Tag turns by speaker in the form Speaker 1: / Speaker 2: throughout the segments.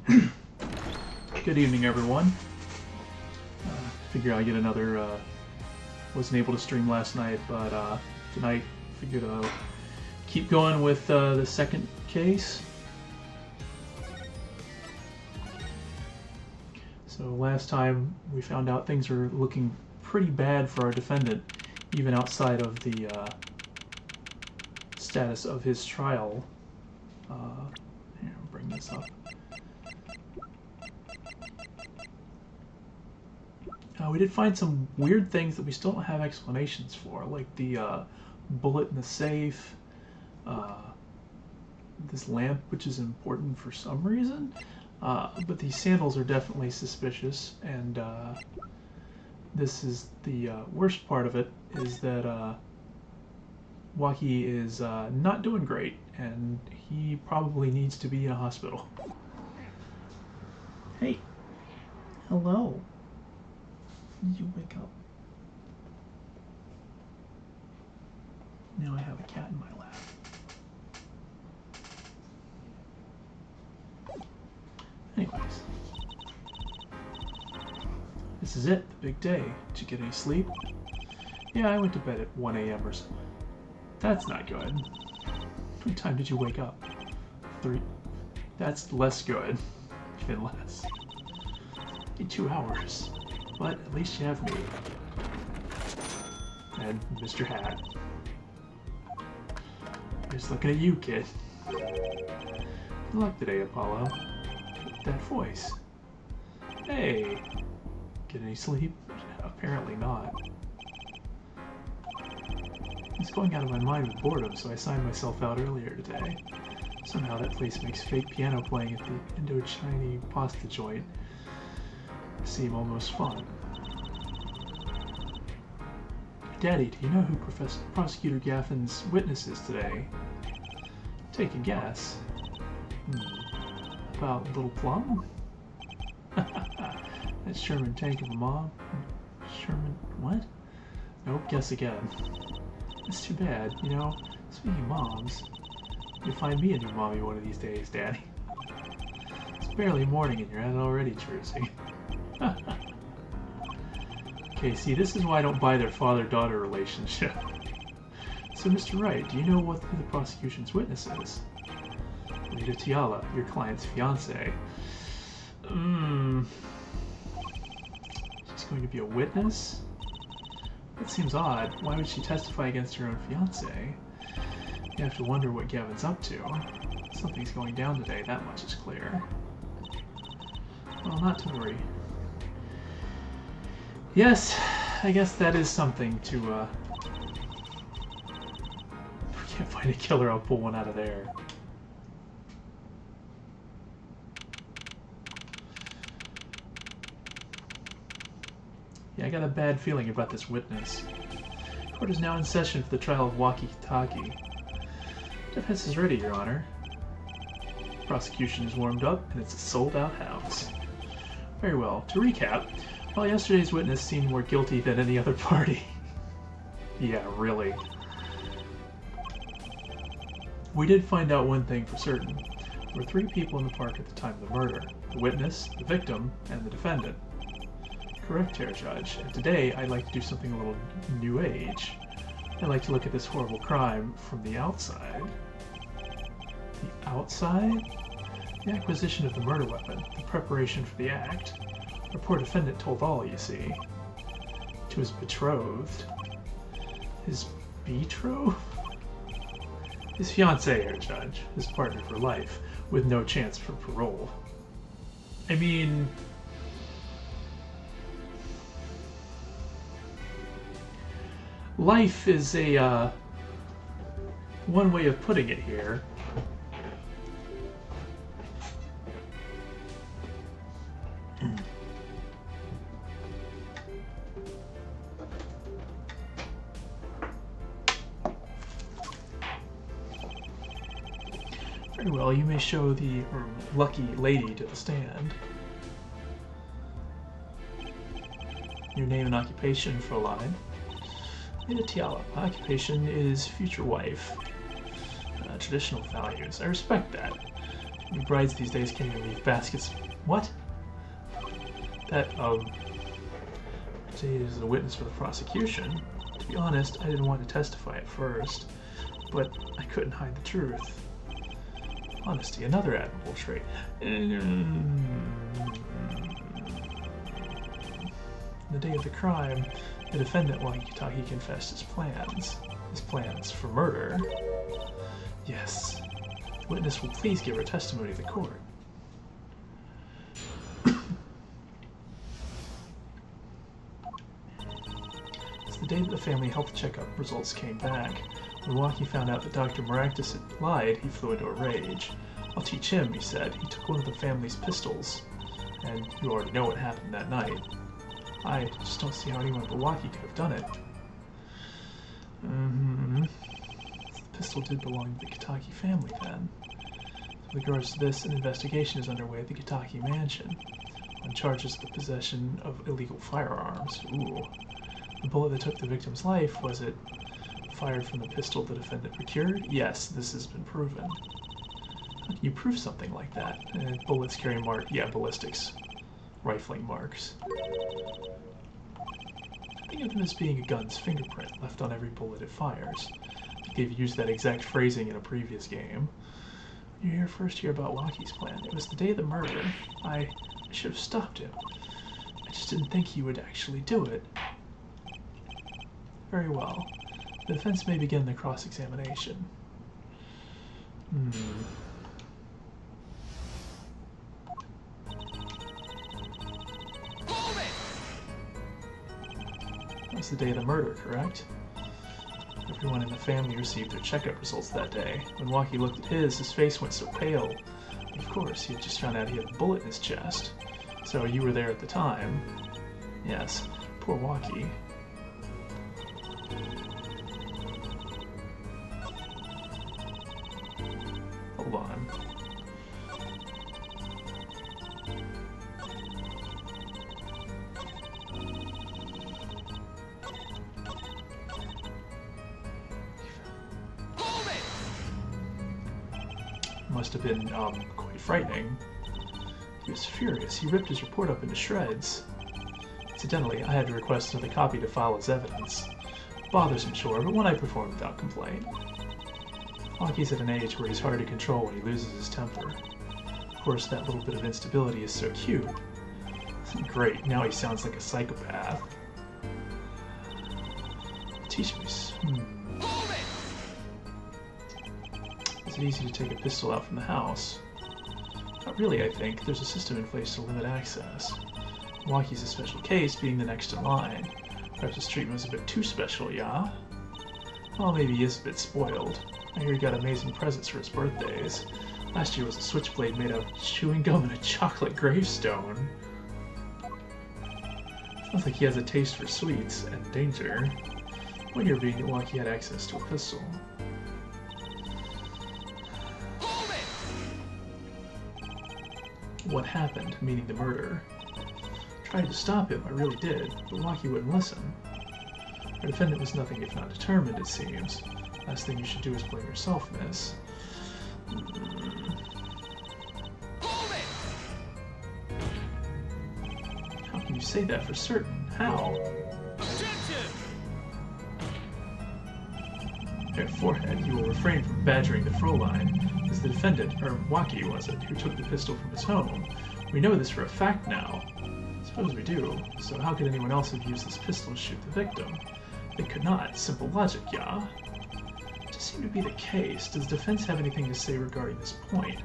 Speaker 1: Good evening, everyone. Figure I'd get another. Wasn't able to stream last night, but tonight figured I'll keep going with the second case. So last time we found out things are looking pretty bad for our defendant, even outside of the status of his trial. Here, I'll bring this up. We did find some weird things that we still don't have explanations for, like the bullet in the safe, this lamp, which is important for some reason, but these sandals are definitely suspicious, and this is the worst part of it, is that Waki is not doing great, and he probably needs to be in a hospital. Hey. Hello. You wake up. Now I have a cat in my lap. Anyways. This is it, the big day. Did you get any sleep? Yeah, I went to bed at 1 a.m. or so. That's not good. What time did you wake up? 3. That's less good. Even less. 2 hours. But at least you have me. And Mr. Hat. Just looking at you, kid. Good luck today, Apollo. That voice. Hey! Get any sleep? Apparently not. It's going out of my mind with boredom, so I signed myself out earlier today. Somehow that place makes fake piano playing at the Indo-Chinese pasta joint seem almost fun. Daddy, do you know who Prosecutor Gaffin's witness is today? Take a guess. About Little Plum? That Sherman tank of a mom? Sherman... what? Nope, guess again. It's too bad, you know, speaking of moms, you'll find me a new mommy one of these days, Daddy. It's barely morning and you're at it already, Jersey. Okay, see, this is why I don't buy their father-daughter relationship. So, Mr. Wright, do you know who the prosecution's witness is? Rita Tiala, your client's fiancée. She's going to be a witness? That seems odd. Why would she testify against her own fiancé? You have to wonder what Gavin's up to. Something's going down today, that much is clear. Well, not to worry. Yes, I guess that is something to, if we can't find a killer, I'll pull one out of there. Yeah, I got a bad feeling about this witness. Court is now in session for the trial of Waki-Taki. Defense is ready, Your Honor. Prosecution is warmed up, and it's a sold-out house. Very well. To recap, while yesterday's witness seemed more guilty than any other party. Yeah, really. We did find out one thing for certain. There were 3 people in the park at the time of the murder. The witness, the victim, and the defendant. Correct, Chair Judge. And today, I'd like to do something a little new age. I'd like to look at this horrible crime from the outside. The outside? The acquisition of the murder weapon, the preparation for the act. Our poor defendant told all, you see. To his betrothed. His betrothed? His fiancée, Air Judge. His partner for life, with no chance for parole. I mean... life is a, one way of putting it here. Very well, you may show the lucky lady to the stand. Your name and occupation for a line. Rita Tiala. Occupation is future wife. Traditional values. I respect that. Brides these days can't even leave baskets. What? That, Jade is a witness for the prosecution. To be honest, I didn't want to testify at first, but I couldn't hide the truth. Honesty, another admirable trait. The day of the crime, the defendant, Wakitaki, confessed his plans. His plans for murder. Yes. The witness will please give her testimony to the court. It's the day that the family health checkup results came back. When Waki found out that Dr. Maractus had lied, he flew into a rage. I'll teach him, he said. He took one of the family's pistols. And you already know what happened that night. I just don't see how anyone but Waki could have done it. The pistol did belong to the Kitaki family then. With regards to this, an investigation is underway at the Kitaki mansion on charges of the possession of illegal firearms. Ooh. The bullet that took the victim's life, was it fired from the pistol the defendant procured? Yes, this has been proven. How can you prove something like that? Bullets carry ballistics. Rifling marks. Think of them as being a gun's fingerprint left on every bullet it fires. I think they've used that exact phrasing in a previous game. When you're here first hear about Waki's plan. It was the day of the murder. I should have stopped him. I just didn't think he would actually do it. Very well. The defense may begin the cross-examination. That was the day of the murder, correct? Everyone in the family received their checkup results that day. When Waki looked at his face went so pale. Of course, he had just found out he had a bullet in his chest. So you were there at the time. Yes, poor Waki. Hold on. Must have been quite frightening. He was furious. He ripped his report up into shreds. Incidentally, I had to request another copy to file as evidence. Bothersome chore, but one I performed without complaint. Waki's at an age where he's hard to control when he loses his temper. Of course, that little bit of instability is so cute. Great, now he sounds like a psychopath. Teach me. Is it easy to take a pistol out from the house? Not really, I think. There's a system in place to limit access. Waki's a special case, being the next in line. Perhaps his treatment was a bit too special, yeah? Well, maybe he is a bit spoiled. I hear he got amazing presents for his birthdays. Last year was a switchblade made out of chewing gum and a chocolate gravestone. Sounds like he has a taste for sweets and danger. One year being that Waki had access to a pistol. What happened, meaning the murder? Tried to stop him, I really did, but Waki wouldn't listen. Our defendant was nothing if not determined, it seems. Last thing you should do is blame yourself, miss. How can you say that for certain? How? At forehead, you will refrain from badgering the Fräulein. It's the defendant, or Waki was it, who took the pistol from his home. We know this for a fact now. Suppose we do. So how could anyone else have used this pistol to shoot the victim? They could not. Simple logic, yeah? It does seem to be the case. Does the defense have anything to say regarding this point?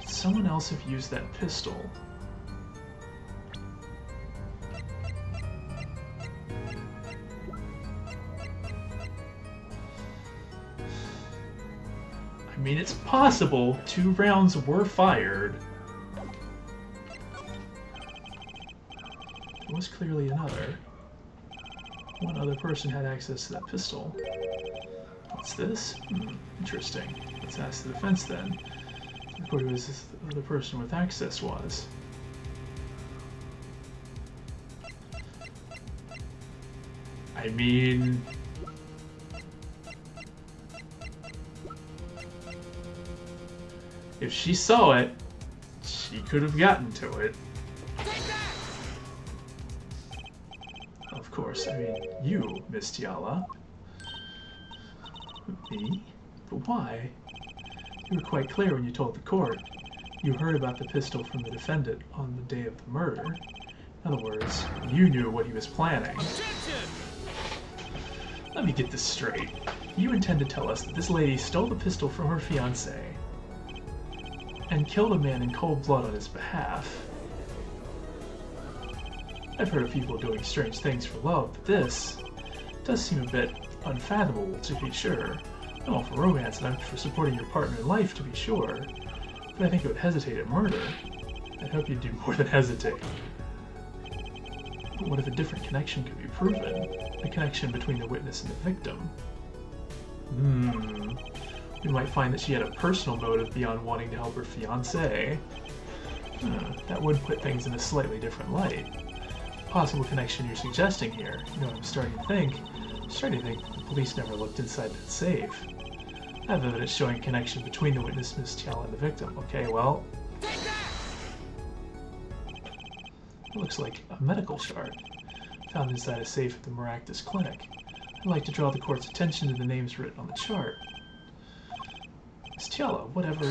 Speaker 1: Could someone else have used that pistol? I mean, it's possible 2 rounds were fired. There was clearly another. One other person had access to that pistol. What's this? Interesting. Let's ask the defense then. Record who the other person with access was. I mean... If she saw it, she could have gotten to it. Of course, I mean, you, Miss Tiala. Me? But why? You were quite clear when you told the court. You heard about the pistol from the defendant on the day of the murder. In other words, you knew what he was planning. Let me get this straight. You intend to tell us that this lady stole the pistol from her fiancé and killed a man in cold blood on his behalf. I've heard of people doing strange things for love, but this does seem a bit unfathomable, to be sure. I'm all for romance and I'm for supporting your partner in life, to be sure, but I think I would hesitate at murder. I'd hope you'd do more than hesitate. But what if a different connection could be proven? A connection between the witness and the victim? We might find that she had a personal motive beyond wanting to help her fiancé. That would put things in a slightly different light. The possible connection you're suggesting here, you know what I'm starting to think? I'm starting to think that the police never looked inside that safe. I have evidence showing a connection between the witness, Miss Tiala, and the victim. Okay, well... It looks like a medical chart found inside a safe at the Maractus Clinic. I'd like to draw the court's attention to the names written on the chart. Miss Tiala, whatever...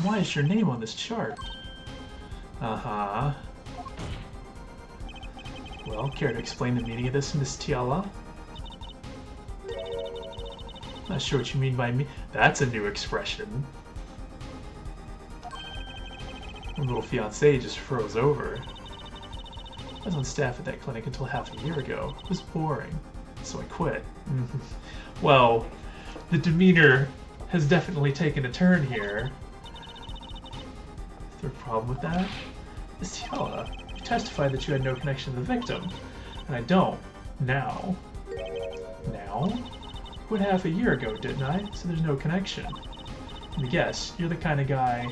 Speaker 1: Why is your name on this chart? Uh-huh. Well, care to explain the meaning of this, Miss Tiala? Not sure what you mean by me. That's a new expression. My little fiancé just froze over. I was on staff at that clinic until half a year ago. It was boring, so I quit. Well, the demeanor has definitely taken a turn here. Is there a problem with that? Miss Tiala, you testified that you had no connection to the victim, and I don't. Now. Now? I quit half a year ago, didn't I? So there's no connection. Let me guess, you're the kind of guy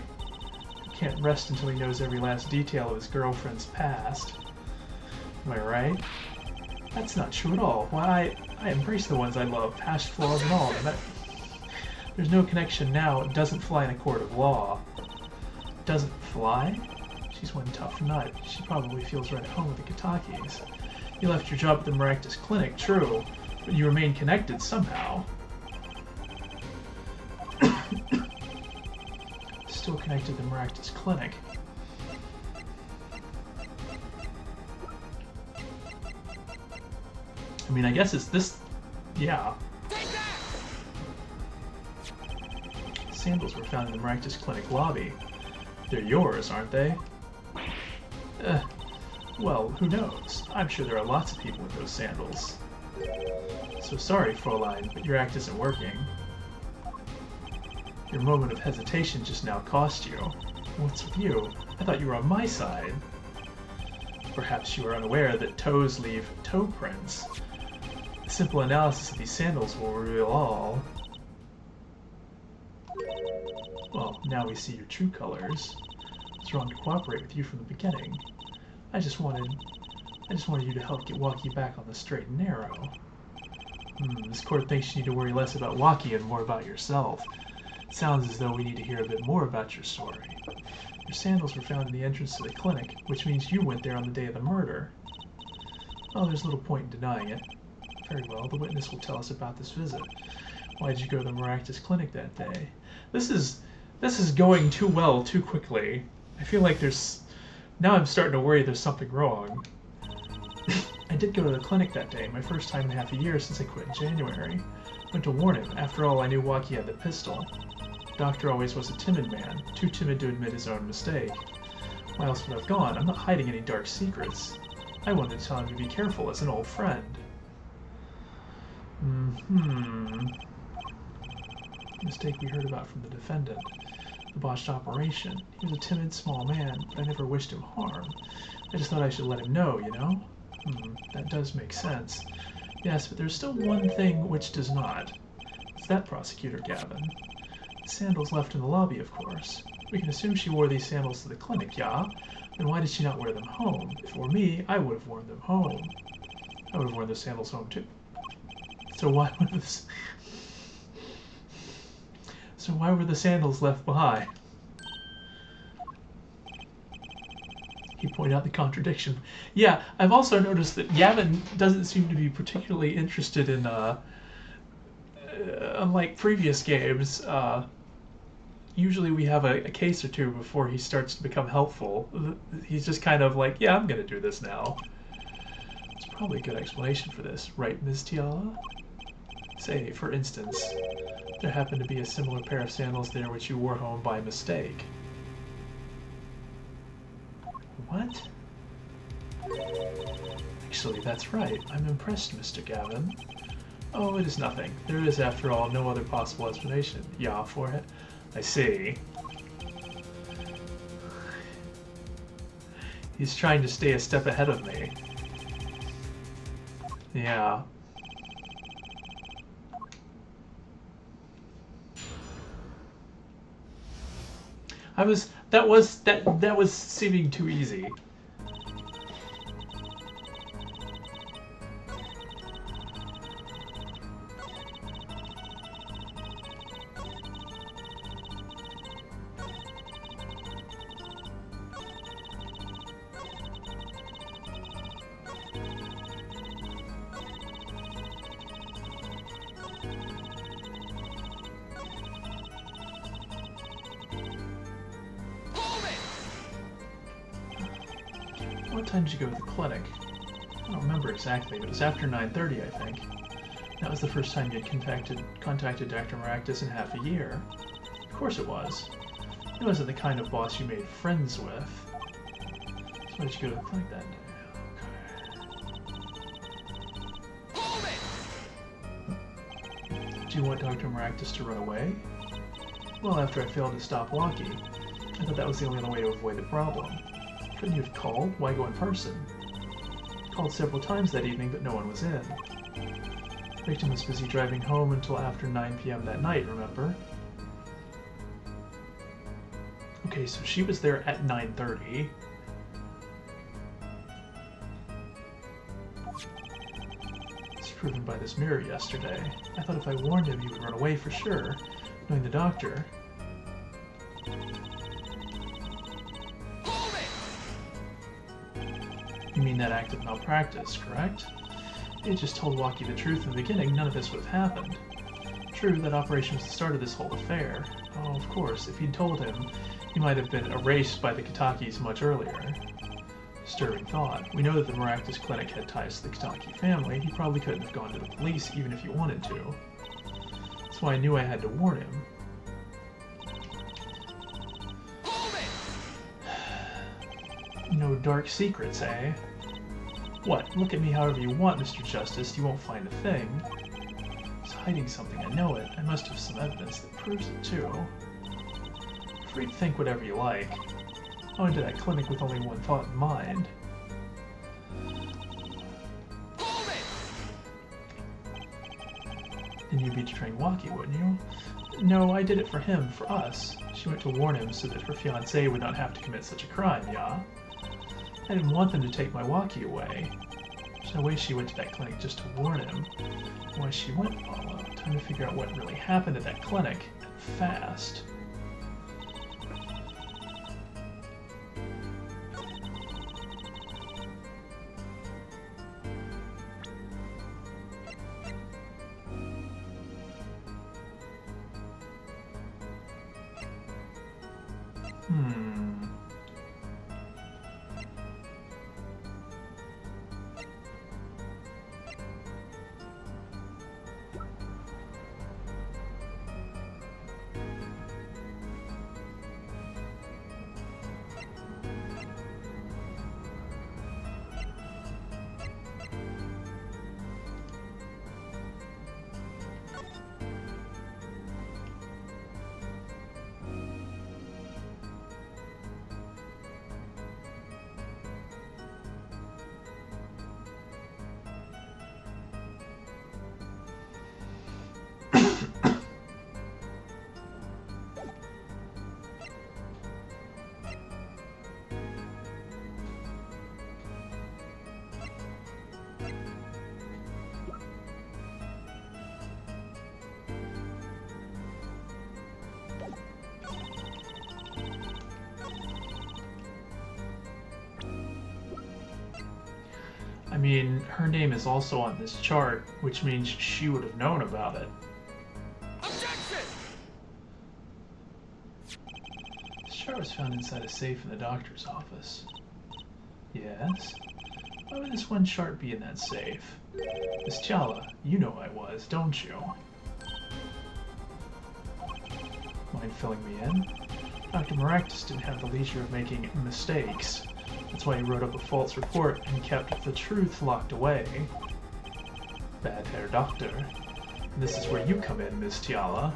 Speaker 1: who can't rest until he knows every last detail of his girlfriend's past. Am I right? That's not true at all. Why, I embrace the ones I love, past flaws and all. And there's no connection now. It doesn't fly in a court of law. Doesn't fly? She's one tough nut. She probably feels right at home with the Katakis. You left your job at the Maractus Clinic, true, but you remain connected somehow. Still connected to the Maractus Clinic. I mean, I guess it's this... yeah. Sandals were found in the Maractus Clinic lobby. They're yours, aren't they? Well, who knows? I'm sure there are lots of people with those sandals. So sorry, Fräulein, but your act isn't working. Your moment of hesitation just now cost you. What's with you? I thought you were on my side. Perhaps you are unaware that toes leave toe prints. A simple analysis of these sandals will reveal all. Well, now we see your true colors. It's wrong to cooperate with you from the beginning. I just wanted you to help walk you back on the straight and narrow. This court thinks you need to worry less about Waki and more about yourself. It sounds as though we need to hear a bit more about your story. Your sandals were found in the entrance to the clinic, which means you went there on the day of the murder. Well, there's little point in denying it. Very well, the witness will tell us about this visit. Why did you go to the Maractus Clinic that day? This is going too well, too quickly. I feel like there's... Now I'm starting to worry there's something wrong. I did go to the clinic that day, my first time in half a year since I quit in January. Went to warn him. After all, I knew Waki had the pistol. The doctor always was a timid man, too timid to admit his own mistake. Why else would I have gone? I'm not hiding any dark secrets. I wanted to tell him to be careful as an old friend. Mistake we heard about from the defendant. The botched operation. He was a timid, small man, but I never wished him harm. I just thought I should let him know, you know? That does make sense. Yes, but there's still one thing which does not. It's that, Prosecutor Gavin. The sandals left in the lobby, of course. We can assume she wore these sandals to the clinic, yeah? Then why did she not wear them home? If it were me, I would have worn them home. I would have worn the sandals home, too. So why were the sandals left behind? You point out the contradiction. Yeah, I've also noticed that Gavin doesn't seem to be particularly interested in, unlike previous games, usually we have a case or two before he starts to become helpful. He's just kind of like, yeah, I'm gonna do this now. There's probably a good explanation for this, right, Ms. Tiala? Say, for instance, there happened to be a similar pair of sandals there which you wore home by mistake. What? Actually, that's right. I'm impressed, Mr. Gavin. Oh, it is nothing. There is, after all, no other possible explanation. Yeah, for it? I see. He's trying to stay a step ahead of me. Yeah. That was seeming too easy. What time did you go to the clinic? I don't remember exactly, but it was after 9:30, I think. That was the first time you had contacted Dr. Maractus in half a year. Of course it was. He wasn't the kind of boss you made friends with. So why did you go to the clinic that day? Okay. Do you want Dr. Maractus to run away? Well, after I failed to stop Walkie, I thought that was the only other way to avoid the problem. Couldn't you have called? Why go in person? Called several times that evening, but no one was in. The victim was busy driving home until after 9 p.m. that night, remember? Okay, so she was there at 9:30. It's proven by this mirror yesterday. I thought if I warned him, he would run away for sure, knowing the doctor. You mean that act of malpractice, correct? If he had just told Walkie the truth in the beginning, none of this would have happened. True, that operation was the start of this whole affair. Oh, of course, if he'd told him, he might have been erased by the Kitakis much earlier. Disturbing thought. We know that the Maractus Clinic had ties to the Kitaki family. He probably couldn't have gone to the police even if he wanted to. That's why I knew I had to warn him. No dark secrets, eh? What? Look at me however you want, Mr. Justice. You won't find a thing. He's hiding something, I know it. I must have some evidence that proves it, too. Free to think whatever you like. I went to that clinic with only one thought in mind. Then you'd be betraying Walkie, wouldn't you? No, I did it for him, for us. She went to warn him so that her fiancé would not have to commit such a crime, yeah? I didn't want them to take my Walkie away. There's no way she went to that clinic just to warn him. Why she went, well, time to figure out what really happened at that clinic, and fast. I mean, her name is also on this chart, which means she would have known about it.
Speaker 2: Objection!
Speaker 1: This chart was found inside a safe in the doctor's office. Yes? Why would this one chart be in that safe? Miss Chala, you know I was, don't you? Mind filling me in? Dr. Maractus didn't have the leisure of making mistakes. That's why he wrote up a false report and kept the truth locked away. Bad hair doctor. And this is where you come in, Miss Tiala.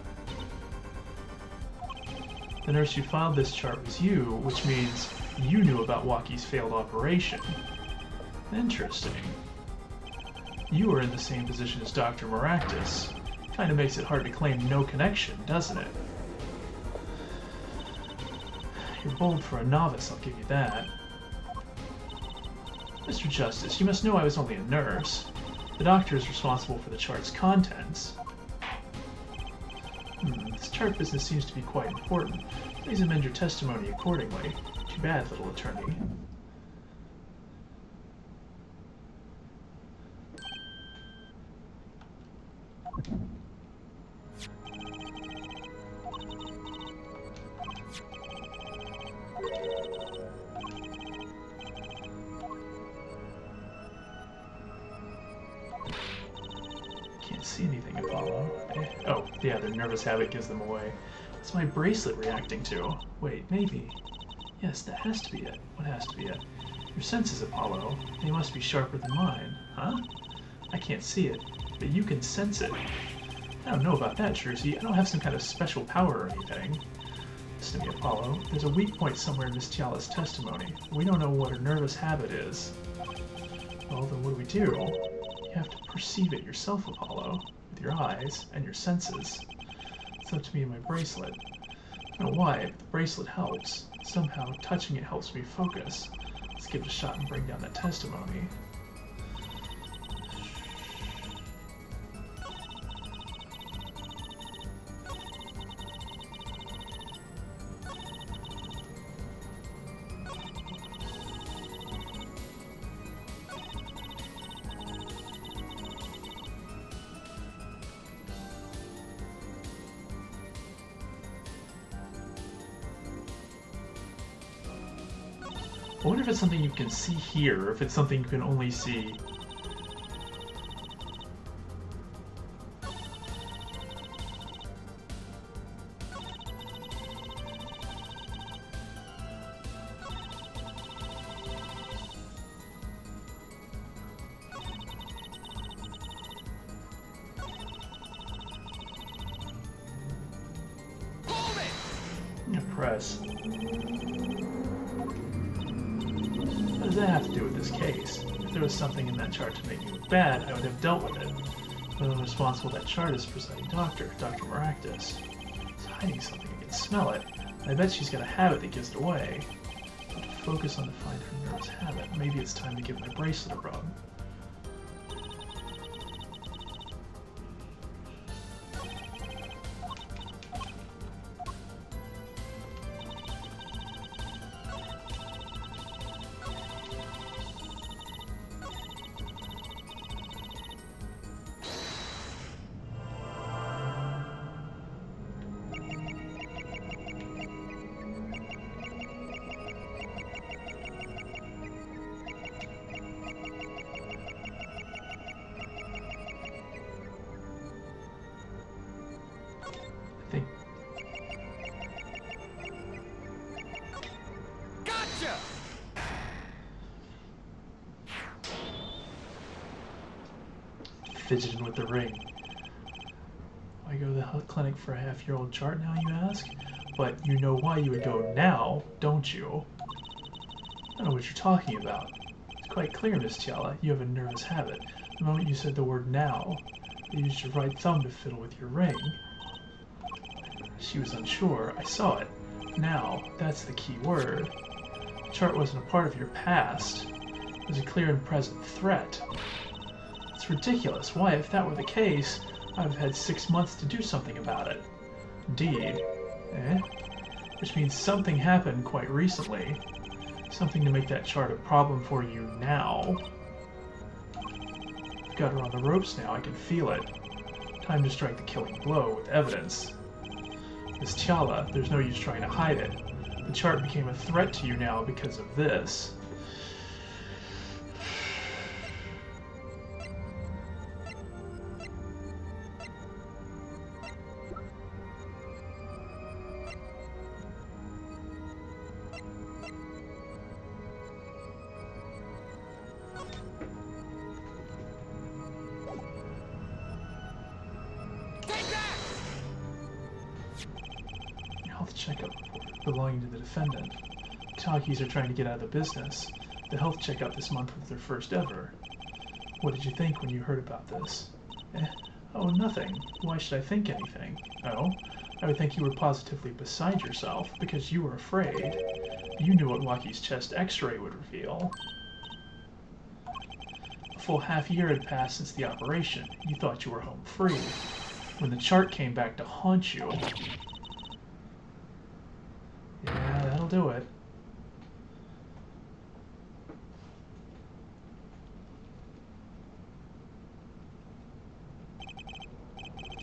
Speaker 1: The nurse who filed this chart was you, which means you knew about Waki's failed operation. Interesting. You are in the same position as Dr. Maractus. Kinda makes it hard to claim no connection, doesn't it? You're bold for a novice, I'll give you that. Mr. Justice, you must know I was only a nurse. The doctor is responsible for the chart's contents. This chart business seems to be quite important. Please amend your testimony accordingly. Too bad, little attorney. Can't see anything, Apollo. Oh, yeah, their nervous habit gives them away. What's my bracelet reacting to? Wait, maybe. Yes, that has to be it. What has to be it? Your senses, Apollo. They must be sharper than mine. Huh? I can't see it, but you can sense it. I don't know about that, Jersey. I don't have some kind of special power or anything. Listen to me, Apollo. There's a weak point somewhere in Miss Tiala's testimony. We don't know what her nervous habit is. Well, then what do? You have to perceive it yourself, Apollo, with your eyes and your senses. It's up to me and my bracelet. I don't know why, but the bracelet helps. Somehow, touching it helps me focus. Let's give it a shot and bring down that testimony. I wonder if it's something you can see here, or if it's something you can only see. Press. What does that have to do with this case? If there was something in that chart to make me look bad, I would have dealt with it. The one responsible for that chart is presiding doctor, Dr. Maractus. She's hiding something, I can smell it. I bet she's got a habit that gives it away. But to focus on to find her nervous habit, maybe it's time to give my bracelet a rub.
Speaker 2: Gotcha!
Speaker 1: Fidgeting with the ring. Why go to the health clinic for a half-year-old chart now, you ask? But you know why you would go now, don't you? I don't know what you're talking about. It's quite clear, Miss Tiala, you have a nervous habit. The moment you said the word now, you used your right thumb to fiddle with your ring. She was unsure. I saw it. Now, that's the key word. The chart wasn't a part of your past. It was a clear and present threat. It's ridiculous. Why, if that were the case, I would have had 6 months to do something about it. Indeed. Which means something happened quite recently. Something to make that chart a problem for you now. got her on the ropes now. I can feel it. Time to strike the killing blow with evidence. Miss T'Challa, there's no use trying to hide it. The chart became a threat to you now because of this. Health checkup report belonging to the defendant. Talkies are trying to get out of the business. The health checkup this month was their first ever. What did you think when you heard about this? Oh, nothing. Why should I think anything? Oh, I would think you were positively beside yourself because you were afraid. You knew what Waki's chest x-ray would reveal. A full half year had passed since the operation. You thought you were home free. When the chart came back to haunt you... Yeah, that'll do it.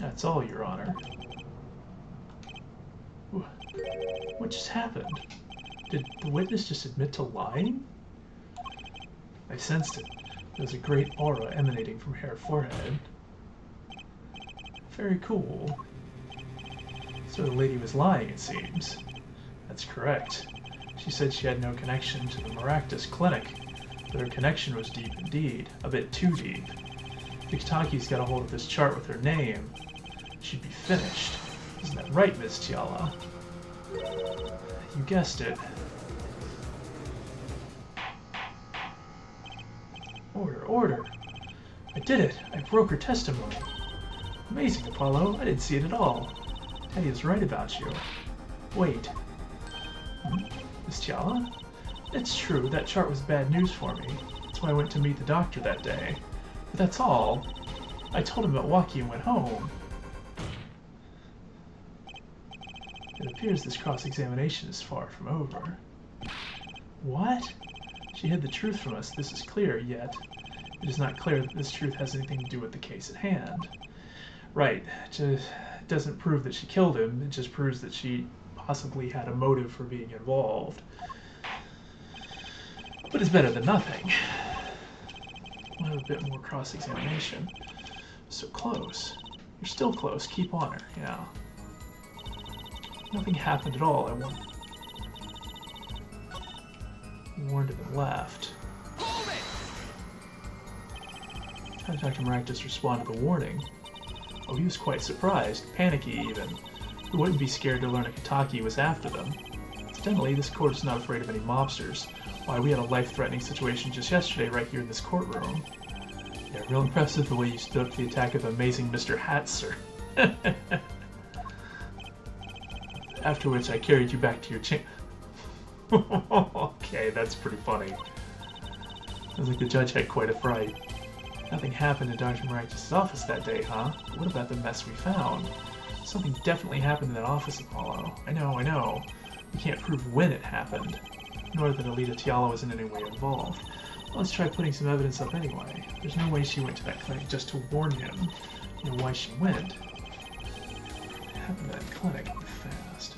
Speaker 1: That's all, Your Honor. What just happened? Did the witness just admit to lying? I sensed it. There was a great aura emanating from her forehead. Very cool. So the lady was lying, it seems. That's correct. She said she had no connection to the Maractus clinic, but her connection was deep indeed, a bit too deep. If Itaki's got a hold of this chart with her name, she'd be finished. Isn't that right, Miss T'Challa? You guessed it. Order, order! I did it! I broke her testimony. Amazing, Apollo. I didn't see it at all. Teddy is right about you. Wait. Miss T'Challa? It's true, that chart was bad news for me. That's why I went to meet the doctor that day. But that's all. I told him about Waki and went home. It appears this cross-examination is far from over. What? She hid the truth from us, this is clear, yet it is not clear that this truth has anything to do with the case at hand. Right, it doesn't prove that she killed him, it just proves that she possibly had a motive for being involved. But it's better than nothing. We'll have a bit more cross-examination. So close. You're still close, keep on her, yeah. Nothing happened at all, I warned him and left. How did Dr. Maractus respond to the warning? Oh, he was quite surprised, panicky even. He wouldn't be scared to learn a Kitaki was after them. Incidentally, this court is not afraid of any mobsters. Why, we had a life-threatening situation just yesterday right here in this courtroom. Yeah, real impressive the way you stood up to the attack of the amazing Mr. Hatzer. After which I carried you back to your Okay, that's pretty funny. Sounds like the judge had quite a fright. Nothing happened in Dr. Maractus' office that day, huh? But what about the mess we found? Something definitely happened in that office, Apollo. I know. We can't prove when it happened, nor that Alita T'Challa was in any way involved. Well, let's try putting some evidence up anyway. There's no way she went to that clinic just to warn him. You know why she went. What happened to that clinic fast?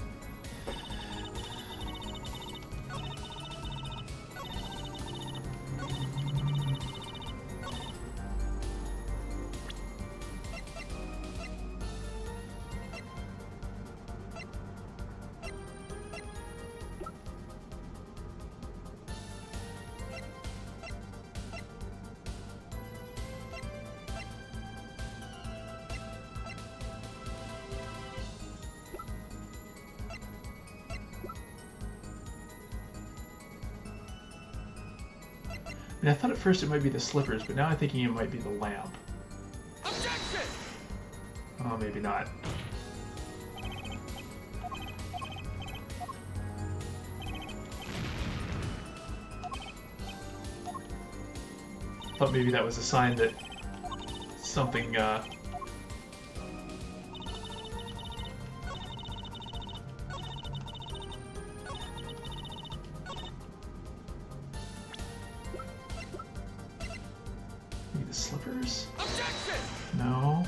Speaker 1: I mean, I thought at first it might be the slippers, but now I'm thinking it might be the lamp.
Speaker 2: Objection!
Speaker 1: Oh, maybe not. Thought maybe that was a sign that something, doctors?
Speaker 2: Objection!
Speaker 1: No.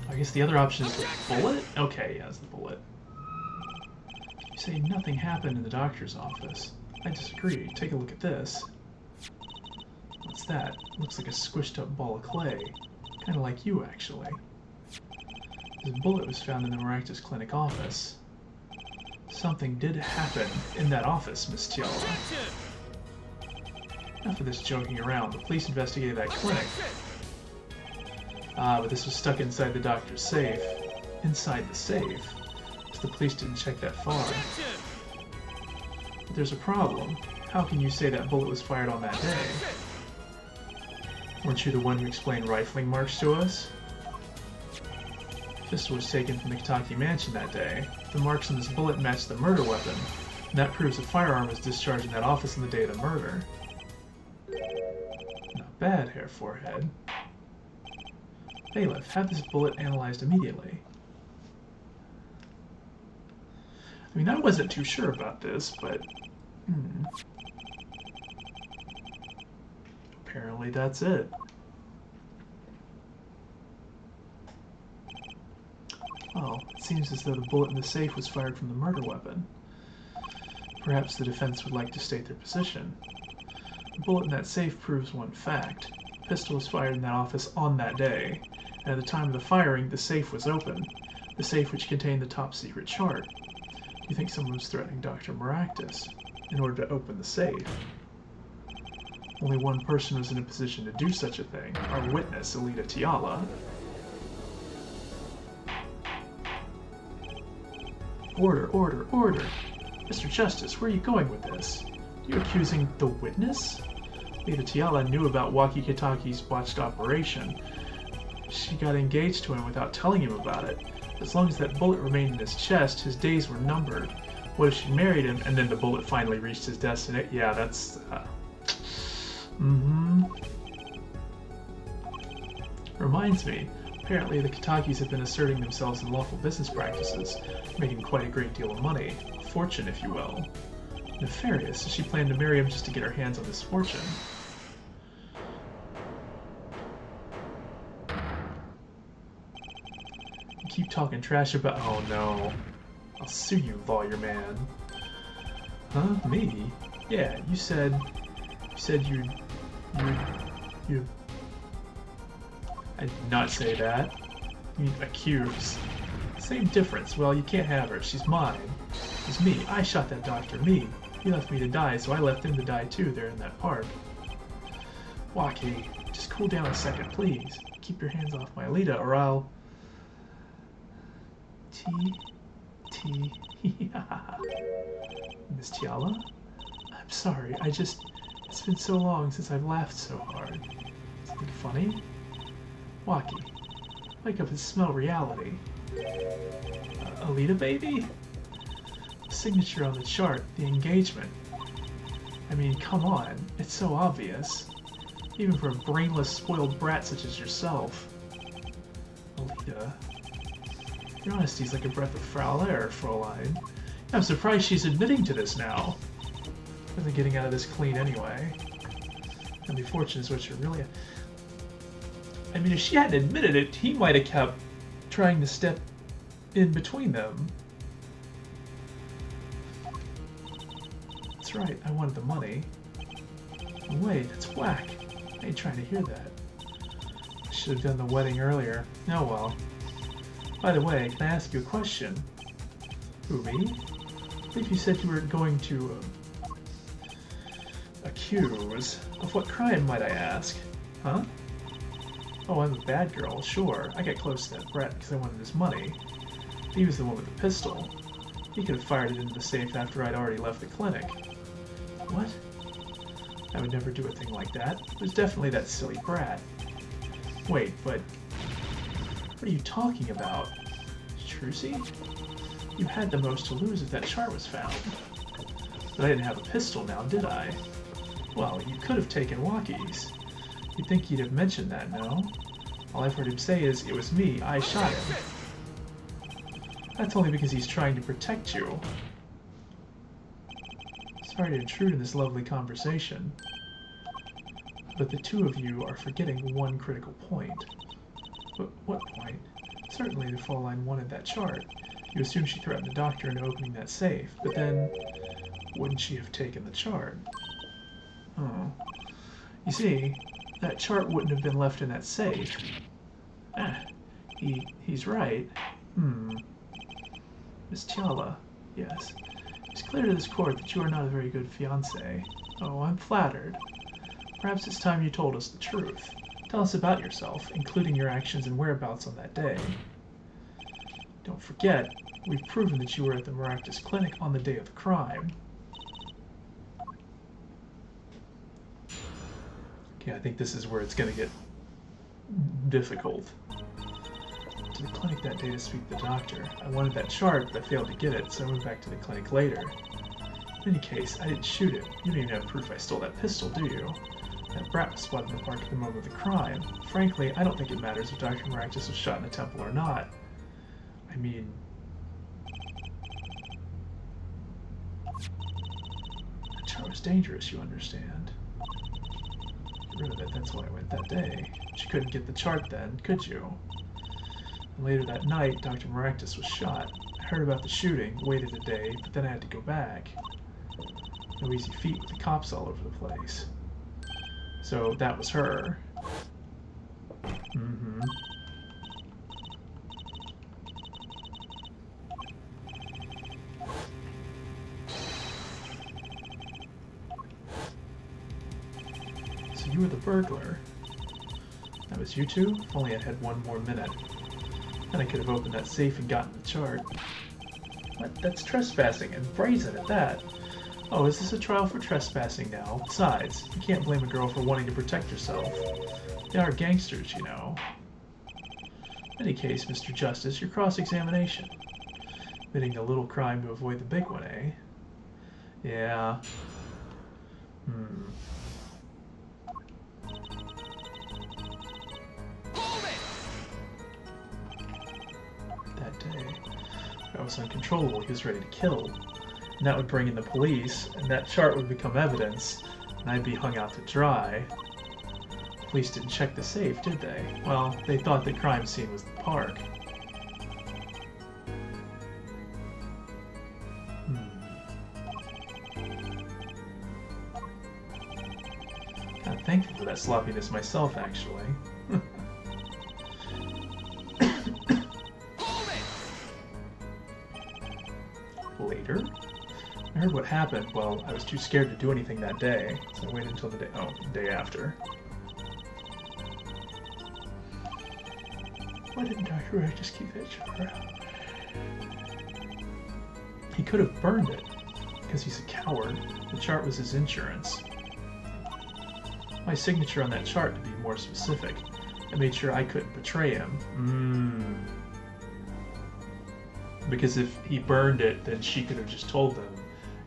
Speaker 1: I guess the other option is the bullet? Okay, yeah, it's the bullet. You say nothing happened in the doctor's office. I disagree. Take a look at this. What's that? Looks like a squished up ball of clay. Kind of like you, actually. This bullet was found in the Maractus Clinic office. Something did happen in that office, Miss Tiala.
Speaker 2: Objection!
Speaker 1: Enough of this joking around. The police investigated that clinic. Ah, but this was stuck inside the doctor's safe. Inside the safe? So the police didn't check that far.
Speaker 2: Objection!
Speaker 1: But there's a problem. How can you say that bullet was fired on that day? Weren't you the one who explained rifling marks to us? Pistol was taken from the Kitaki mansion that day. The marks on this bullet matched the murder weapon, and that proves the firearm was discharged in that office on the day of the murder. Not bad, Hair Forehead. Bailiff, have this bullet analyzed immediately. I mean, I wasn't too sure about this, but... Apparently that's it. Well, it seems as though the bullet in the safe was fired from the murder weapon. Perhaps the defense would like to state their position. The bullet in that safe proves one fact. The pistol was fired in that office on that day, and at the time of the firing, the safe was open. The safe which contained the top-secret chart. Do you think someone was threatening Dr. Maractus in order to open the safe? Only one person was in a position to do such a thing, our witness, Alita Tiala. Order, order, order! Mr. Justice, where are you going with this? You're accusing the witness? Alita Tiala knew about Waki Kitaki's botched operation. She got engaged to him without telling him about it. As long as that bullet remained in his chest, his days were numbered. What if she married him and then the bullet finally reached his destiny? Yeah, that's... Reminds me, apparently the Kitakis have been asserting themselves in lawful business practices, making quite a great deal of money. A fortune, if you will. Nefarious, she planned to marry him just to get her hands on this fortune. You keep talking trash about... Oh no. I'll sue you, lawyer man. Huh? Me? Yeah, you said you... I did not say that. You mean accuse. Same difference. Well, you can't have her. She's mine. It's me. I shot that doctor. Me. He left me to die, so I left him to die too there in that park. Waki, just cool down a second, please. Keep your hands off my Alita, or I'll... Miss Tiala? I'm sorry, it's been so long since I've laughed so hard. Something funny? Waki, wake up and smell reality. Alita, baby? The signature on the chart, the engagement. I mean, come on, it's so obvious. Even for a brainless, spoiled brat such as yourself. Alita, your honesty's like a breath of foul air, Fräulein. I'm surprised she's admitting to this now. Wasn't getting out of this clean anyway. And the fortune is what you're really... I mean, if she hadn't admitted it, he might have kept trying to step in between them. That's right, I wanted the money. Oh, wait, that's whack. I ain't trying to hear that. I should have done the wedding earlier. Oh well. By the way, can I ask you a question? Who, me? I think you said you were going to... accuse. Of what crime, might I ask? Huh? Oh, I'm a bad girl, sure. I got close to that brat because I wanted his money. He was the one with the pistol. He could have fired it into the safe after I'd already left the clinic. What? I would never do a thing like that. It was definitely that silly brat. Wait, but... what are you talking about? Trucy? You had the most to lose if that chart was found. But I didn't have a pistol now, did I? Well, you could have taken Waki's. You'd think he'd have mentioned that, no? All I've heard him say is, it was me, I shot him. That's only because he's trying to protect you. Sorry to intrude in this lovely conversation, but the two of you are forgetting one critical point. What point? Certainly the Fräulein wanted that chart. You assume she threatened the doctor into opening that safe, but then wouldn't she have taken the chart? Oh. You see, that chart wouldn't have been left in that safe. He's right. Miss Tiala, yes. It's clear to this court that you are not a very good fiancé. Oh, I'm flattered. Perhaps it's time you told us the truth. Tell us about yourself, including your actions and whereabouts on that day. Don't forget, we've proven that you were at the Maractus Clinic on the day of the crime. Okay, I think this is where it's going to get difficult. To the clinic that day to speak to the doctor. I wanted that chart, but failed to get it, so I went back to the clinic later. In any case, I didn't shoot it. You don't even have proof I stole that pistol, do you? That brat was spotted in the park at the moment of the crime. Frankly, I don't think it matters if Dr. Maractus was shot in a temple or not. I mean... that chart was dangerous, you understand. Get rid of it, that's why I went that day. But you couldn't get the chart then, could you? And later that night, Dr. Maractus was shot. I heard about the shooting, waited a day, but then I had to go back. No easy feat with the cops all over the place. So that was her. So you were the burglar. That was you two? If only I'd had one more minute. Then I could have opened that safe and gotten the chart. What? That's trespassing, and brazen at that. Oh, is this a trial for trespassing now? Besides, you can't blame a girl for wanting to protect herself. They are gangsters, you know. In any case, Mr. Justice, your cross-examination. Admitting a little crime to avoid the big one, eh? Yeah. That day, I was uncontrollable. He was ready to kill. And that would bring in the police, and that chart would become evidence, and I'd be hung out to dry. The police didn't check the safe, did they? Well, they thought the crime scene was the park. Kinda thankful for that sloppiness myself, actually. Later? I heard what happened. Well, I was too scared to do anything that day, so I waited until the day after. Why didn't Dr. Ray just keep that chart? He could have burned it, because he's a coward. The chart was his insurance. My signature on that chart, to be more specific. I made sure I couldn't betray him. Because if he burned it, then she could have just told them,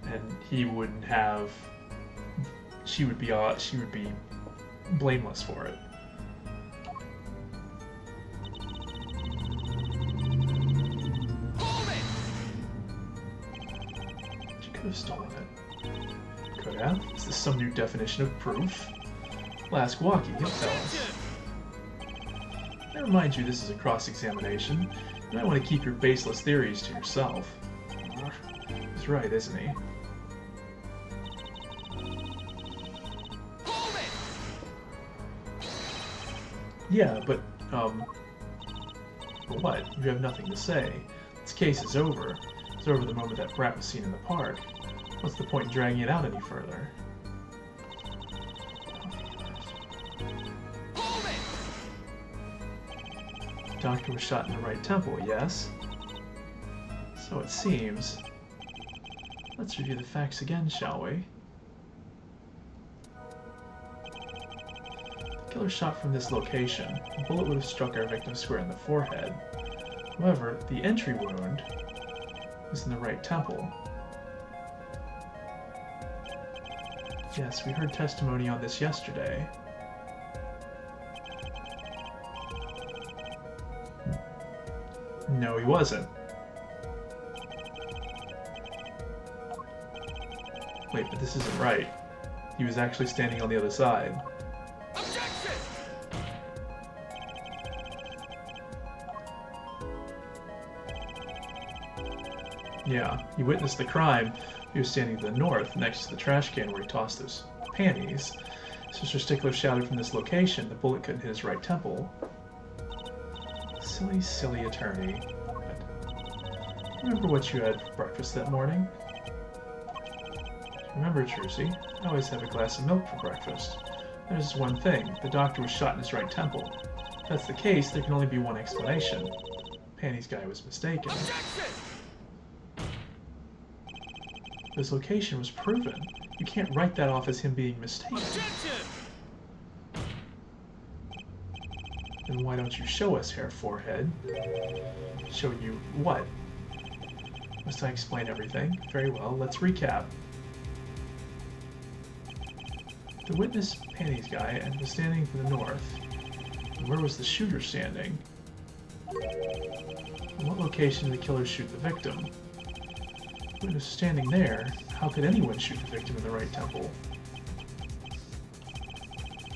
Speaker 1: and he wouldn't have. She would be blameless for it. She could have stolen it. Could have? Is this some new definition of proof? Well, ask Walkie, he'll tell us. Never mind you, this is a cross-examination. You might want to keep your baseless theories to yourself. He's right, isn't he? Yeah, but what? You have nothing to say. This case is over. It's over the moment that brat was seen in the park. What's the point in dragging it out any further? The doctor was shot in the right temple, yes? So it seems. Let's review the facts again, shall we? The killer shot from this location. The bullet would have struck our victim square in the forehead. However, the entry wound was in the right temple. Yes, we heard testimony on this yesterday. No, he wasn't. Wait, but this isn't right. He was actually standing on the other side.
Speaker 2: Objection!
Speaker 1: Yeah, he witnessed the crime. He was standing to the north, next to the trash can where he tossed those panties. Mr. Stickler shouted from this location. The bullet couldn't hit his right temple. Silly, silly attorney. Remember what you had for breakfast that morning? Remember, Trucy, I always have a glass of milk for breakfast. There's one thing. The doctor was shot in his right temple. If that's the case, there can only be one explanation. Panty's guy was mistaken.
Speaker 2: Objection!
Speaker 1: This location was proven. You can't write that off as him being mistaken.
Speaker 2: Objection!
Speaker 1: Then why don't you show us, Hair Forehead? Show you what? Must I explain everything? Very well, let's recap. The witness, Panty's guy, and was standing to the north. And where was the shooter standing? In what location did the killer shoot the victim? The witness was standing there. How could anyone shoot the victim in the right temple?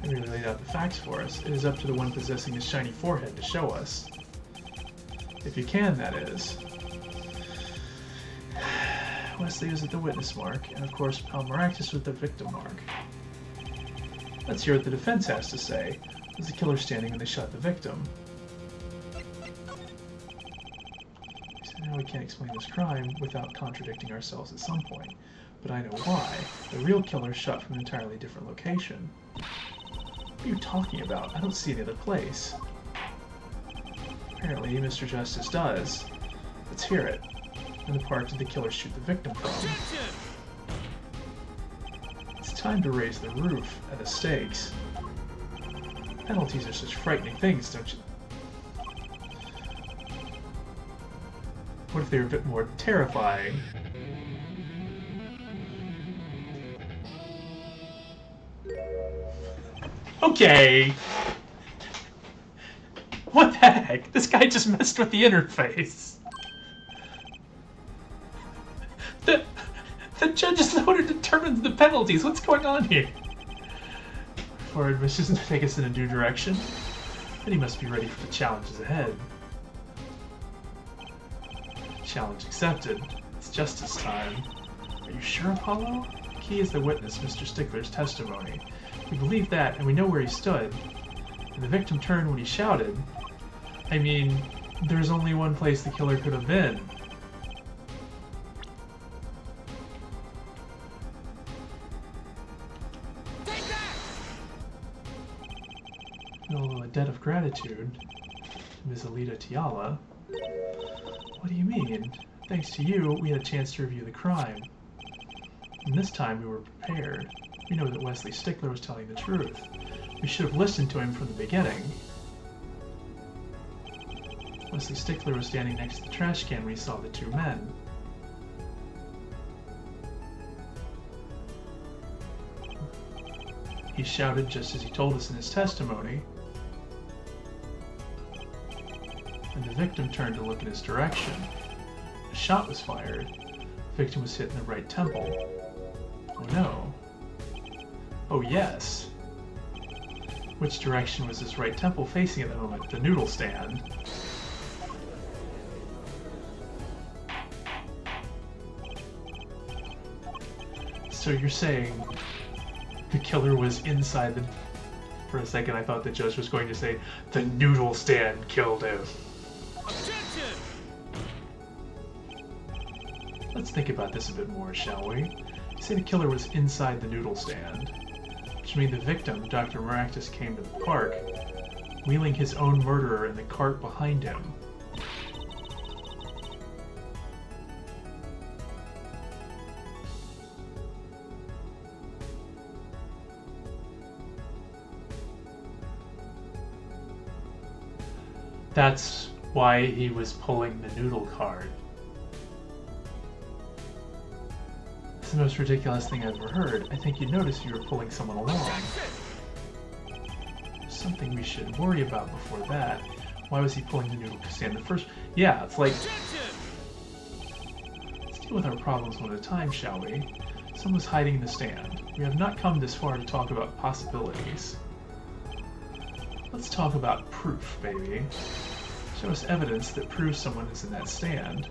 Speaker 1: I really laid out the facts for us. It is up to the one possessing the shiny forehead to show us. If you can, that is. Wesley was at the witness mark, and of course Palmeractus with the victim mark. Let's hear what the defense has to say. Was the killer standing when they shot the victim? So now we can't explain this crime without contradicting ourselves at some point. But I know why. The real killer shot from an entirely different location. What are you talking about? I don't see any other place. Apparently, Mr. Justice does. Let's hear it. In the park did the killer shoot the victim from?
Speaker 2: Objection!
Speaker 1: It's time to raise the roof and the stakes. Penalties are such frightening things, don't you? What if they were a bit more terrifying? Okay! What the heck? This guy just messed with the interface. The judge is the one who determines the penalties. What's going on here? Before admissions to take us in a new direction, then he must be ready for the challenges ahead. Challenge accepted. It's justice time. Are you sure, Apollo? The key is the witness, Mr. Stickler's testimony. We believe that, and we know where he stood. And the victim turned when he shouted. I mean, there's only one place the killer could have been.
Speaker 2: Take that!
Speaker 1: Although a debt of gratitude to Ms. Alita Tiala. What do you mean? Thanks to you, we had a chance to review the crime. And this time we were prepared. We know that Wesley Stickler was telling the truth. We should have listened to him from the beginning. Wesley Stickler was standing next to the trash can when he saw the two men. He shouted just as he told us in his testimony. And the victim turned to look in his direction. A shot was fired. The victim was hit in the right temple. Oh no. Oh yes. Which direction was his right temple facing at the moment? The noodle stand. So you're saying the killer was inside the... For a second I thought the judge was going to say, the noodle stand killed him.
Speaker 2: Objection!
Speaker 1: Let's think about this a bit more, shall we? You say the killer was inside the noodle stand, which means the victim, Dr. Maractus, came to the park, wheeling his own murderer in the cart behind him. That's why he was pulling the noodle cart. It's the most ridiculous thing I've ever heard. I think you'd notice you were pulling someone along. Something we should worry about before that. Why was he pulling the noodle stand? The first, Yeah, it's like,
Speaker 2: Objection!
Speaker 1: let's deal with our problems one at a time, shall we? Someone's hiding in the stand. We have not come this far to talk about possibilities. Let's talk about proof, baby. Show us evidence that proves someone is in that stand.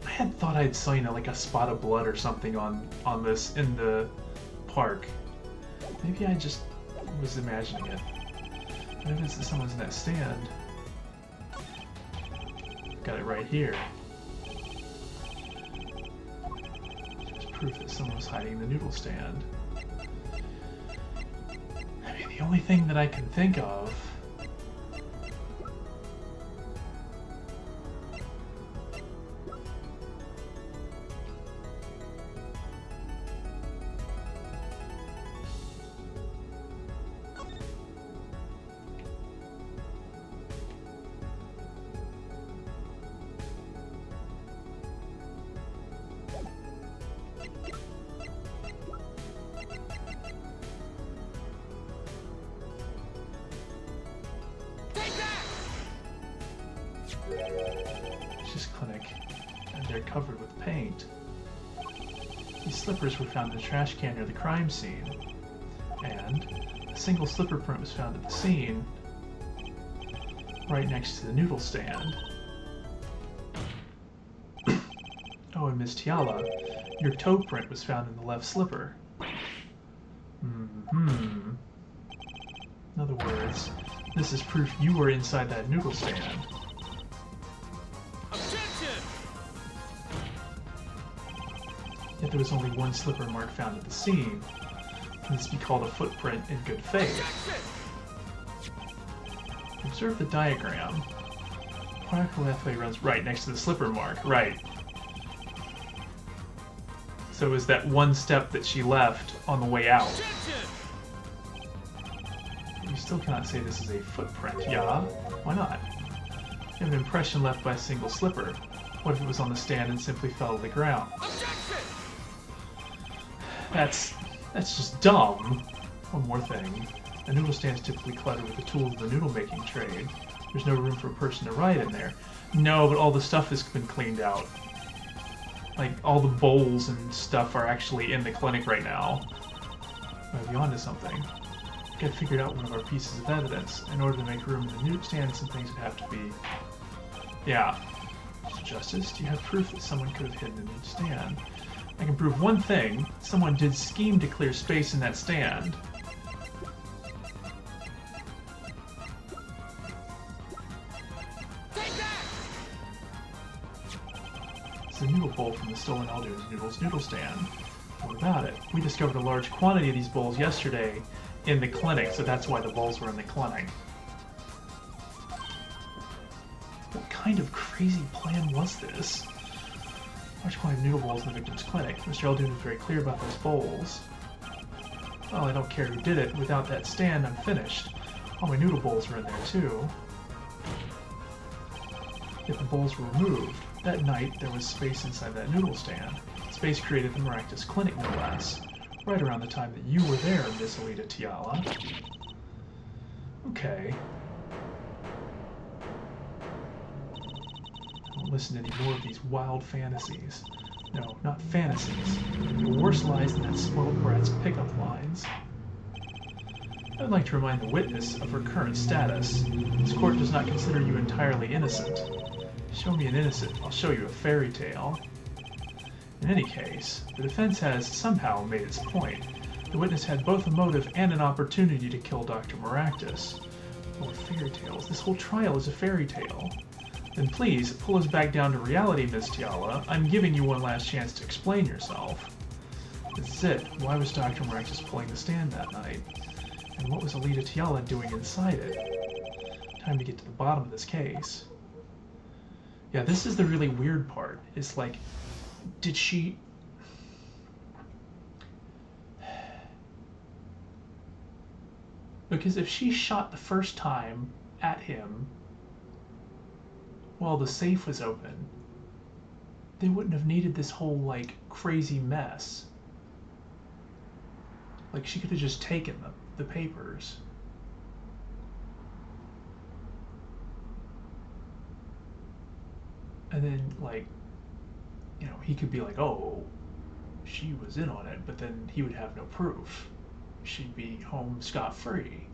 Speaker 1: I had thought I'd seen like a spot of blood or something on this in the park. Maybe I just was imagining it. Evidence that someone's in that stand. Got it right here. Just proof that someone was hiding in the noodle stand. I mean, the only thing that I can think of. Just clinic, and they're covered with paint. These slippers were found in a trash can near the crime scene, and a single slipper print was found at the scene, right next to the noodle stand. Oh, and Miss Tiala, your toe print was found in the left slipper. In other words, this is proof you were inside that noodle stand. Yet there was only one slipper mark found at the scene. Can this be called a footprint in good faith? Observe the diagram. Particle pathway runs right next to the slipper mark. Right. So it was that one step that she left on the way out. You still cannot say this is a footprint. Yeah? Why not? You have an impression left by a single slipper. What if it was on the stand and simply fell to the ground? That's just dumb. One more thing. A noodle stand is typically cluttered with the tools of the noodle making trade. There's no room for a person to write in there. No, but all the stuff has been cleaned out. Like, all the bowls and stuff are actually in the clinic right now. Might be onto something. Gotta figure out one of our pieces of evidence. In order to make room in the noodle stand, some things would have to be... Yeah. Mr. Justice, do you have proof that someone could have hidden in the noodle stand? I can prove one thing. Someone did scheme to clear space in that stand. It's a noodle bowl from the stolen Elder's Noodles noodle stand. What about it? We discovered a large quantity of these bowls yesterday in the clinic, so that's why the bowls were in the clinic. What kind of crazy plan was this? Large quantity of noodle bowls in the victim's clinic. Mr. Eldoon was very clear about those bowls. Well, I don't care who did it. Without that stand, I'm finished. All my noodle bowls are in there, too. Yet the bowls were removed. That night, there was space inside that noodle stand. Space created the miraculous clinic, no less. Right around the time that you were there, Miss Alita Tiala. Okay. I won't listen to any more of these wild fantasies. No, not fantasies. Your worst lies than that spoiled brat's pickup lines. I would like to remind the witness of her current status. This court does not consider you entirely innocent. Show me an innocent, I'll show you a fairy tale. In any case, the defense has somehow made its point. The witness had both a motive and an opportunity to kill Dr. Maractus. Oh, fairy tales. This whole trial is a fairy tale. Then please, pull us back down to reality, Miss Tiala. I'm giving you one last chance to explain yourself. This is it. Why was Dr. Maractus pulling the stand that night? And what was Alita Tiala doing inside it? Time to get to the bottom of this case. Yeah, this is the really weird part. It's like, did she... Because if she shot the first time at him while the safe was open, they wouldn't have needed this whole, like, crazy mess. Like, she could have just taken the papers. And then, like, you know, he could be like, oh, she was in on it, but then he would have no proof. She'd be home scot-free.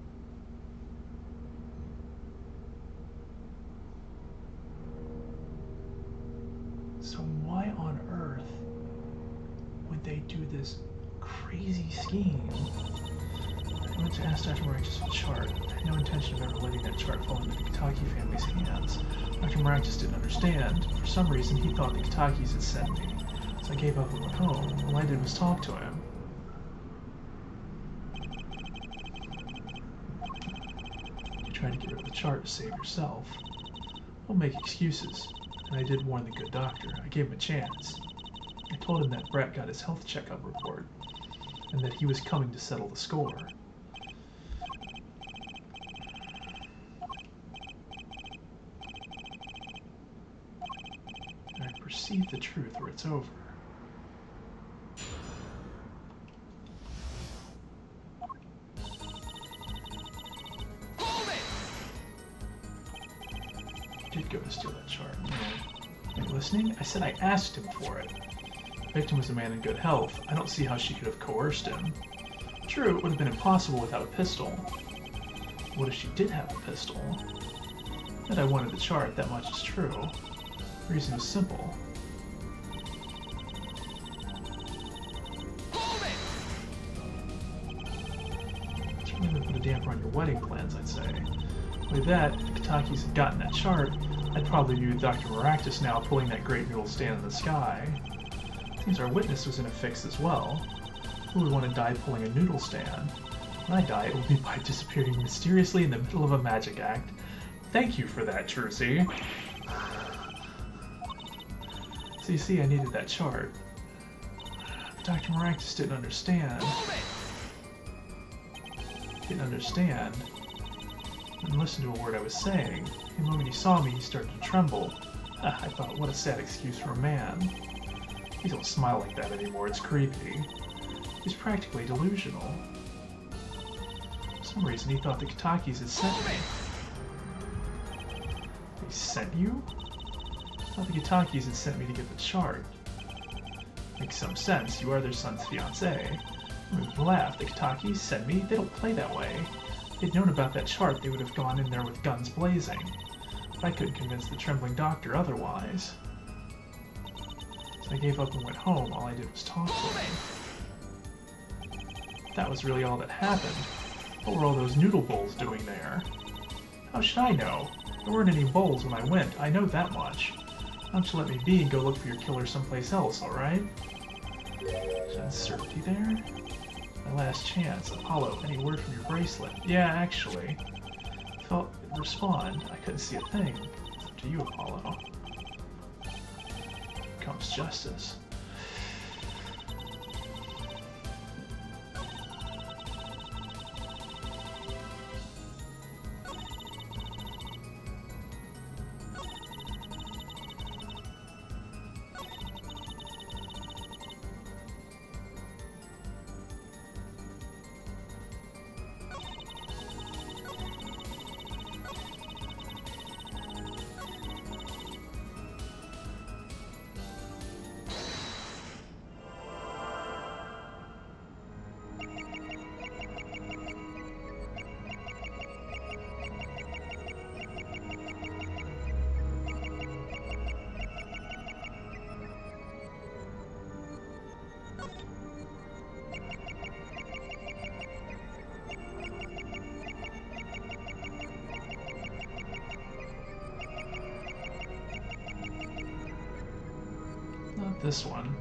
Speaker 1: So why on earth would they do this crazy scheme? I went to ask Dr. Maractus for the chart. I had no intention of ever letting that chart fall into the Kitaki family's hands. Dr. Maractus didn't understand. For some reason, he thought the Kitakis had sent me. So I gave up and went home. All I did was talk to him. You tried to get rid of the chart to save yourself. Don't make excuses. And I did warn the good doctor. I gave him a chance. I told him that Brett got his health checkup report, and that he was coming to settle the score. And I perceive the truth or it's over. Did go to steal that chart. Are you listening? I said I asked him for it. The victim was a man in good health. I don't see how she could have coerced him. True, it would have been impossible without a pistol. What if she did have a pistol? That I wanted the chart, that much is true. The reason was simple. It's really going to put a damper on your wedding plans, I'd say. With that, if the Kitakis had gotten that chart, I'd probably be with Dr. Maractus now pulling that great noodle stand in the sky. Seems our witness was in a fix as well. Who would want to die pulling a noodle stand? When I die, it will be by disappearing mysteriously in the middle of a magic act. Thank you for that, Trucy. So you see, I needed that chart. But Dr. Maractus didn't understand. Didn't understand. Didn't listen to a word I was saying. The moment he saw me, he started to tremble. I thought, what a sad excuse for a man. He don't smile like that anymore, it's creepy. He's practically delusional. For some reason, he thought the Kitakis had sent me. They sent you? I thought the Kitakis had sent me to get the chart. Makes some sense, you are their son's fiancé. We laugh, the Kitakis sent me? They don't play that way. If they'd known about that chart, they would have gone in there with guns blazing. But I couldn't convince the trembling doctor otherwise. So I gave up and went home. All I did was talk to him. That was really all that happened. What were all those noodle bowls doing there? How should I know? There weren't any bowls when I went, I know that much. Why don't you let me be and go look for your killer someplace else, alright? Is uncertainty there? My last chance. Apollo, any word from your bracelet? Yeah, actually. Felt respond. I couldn't see a thing. It's up to you, Apollo. Here comes justice. Not this one.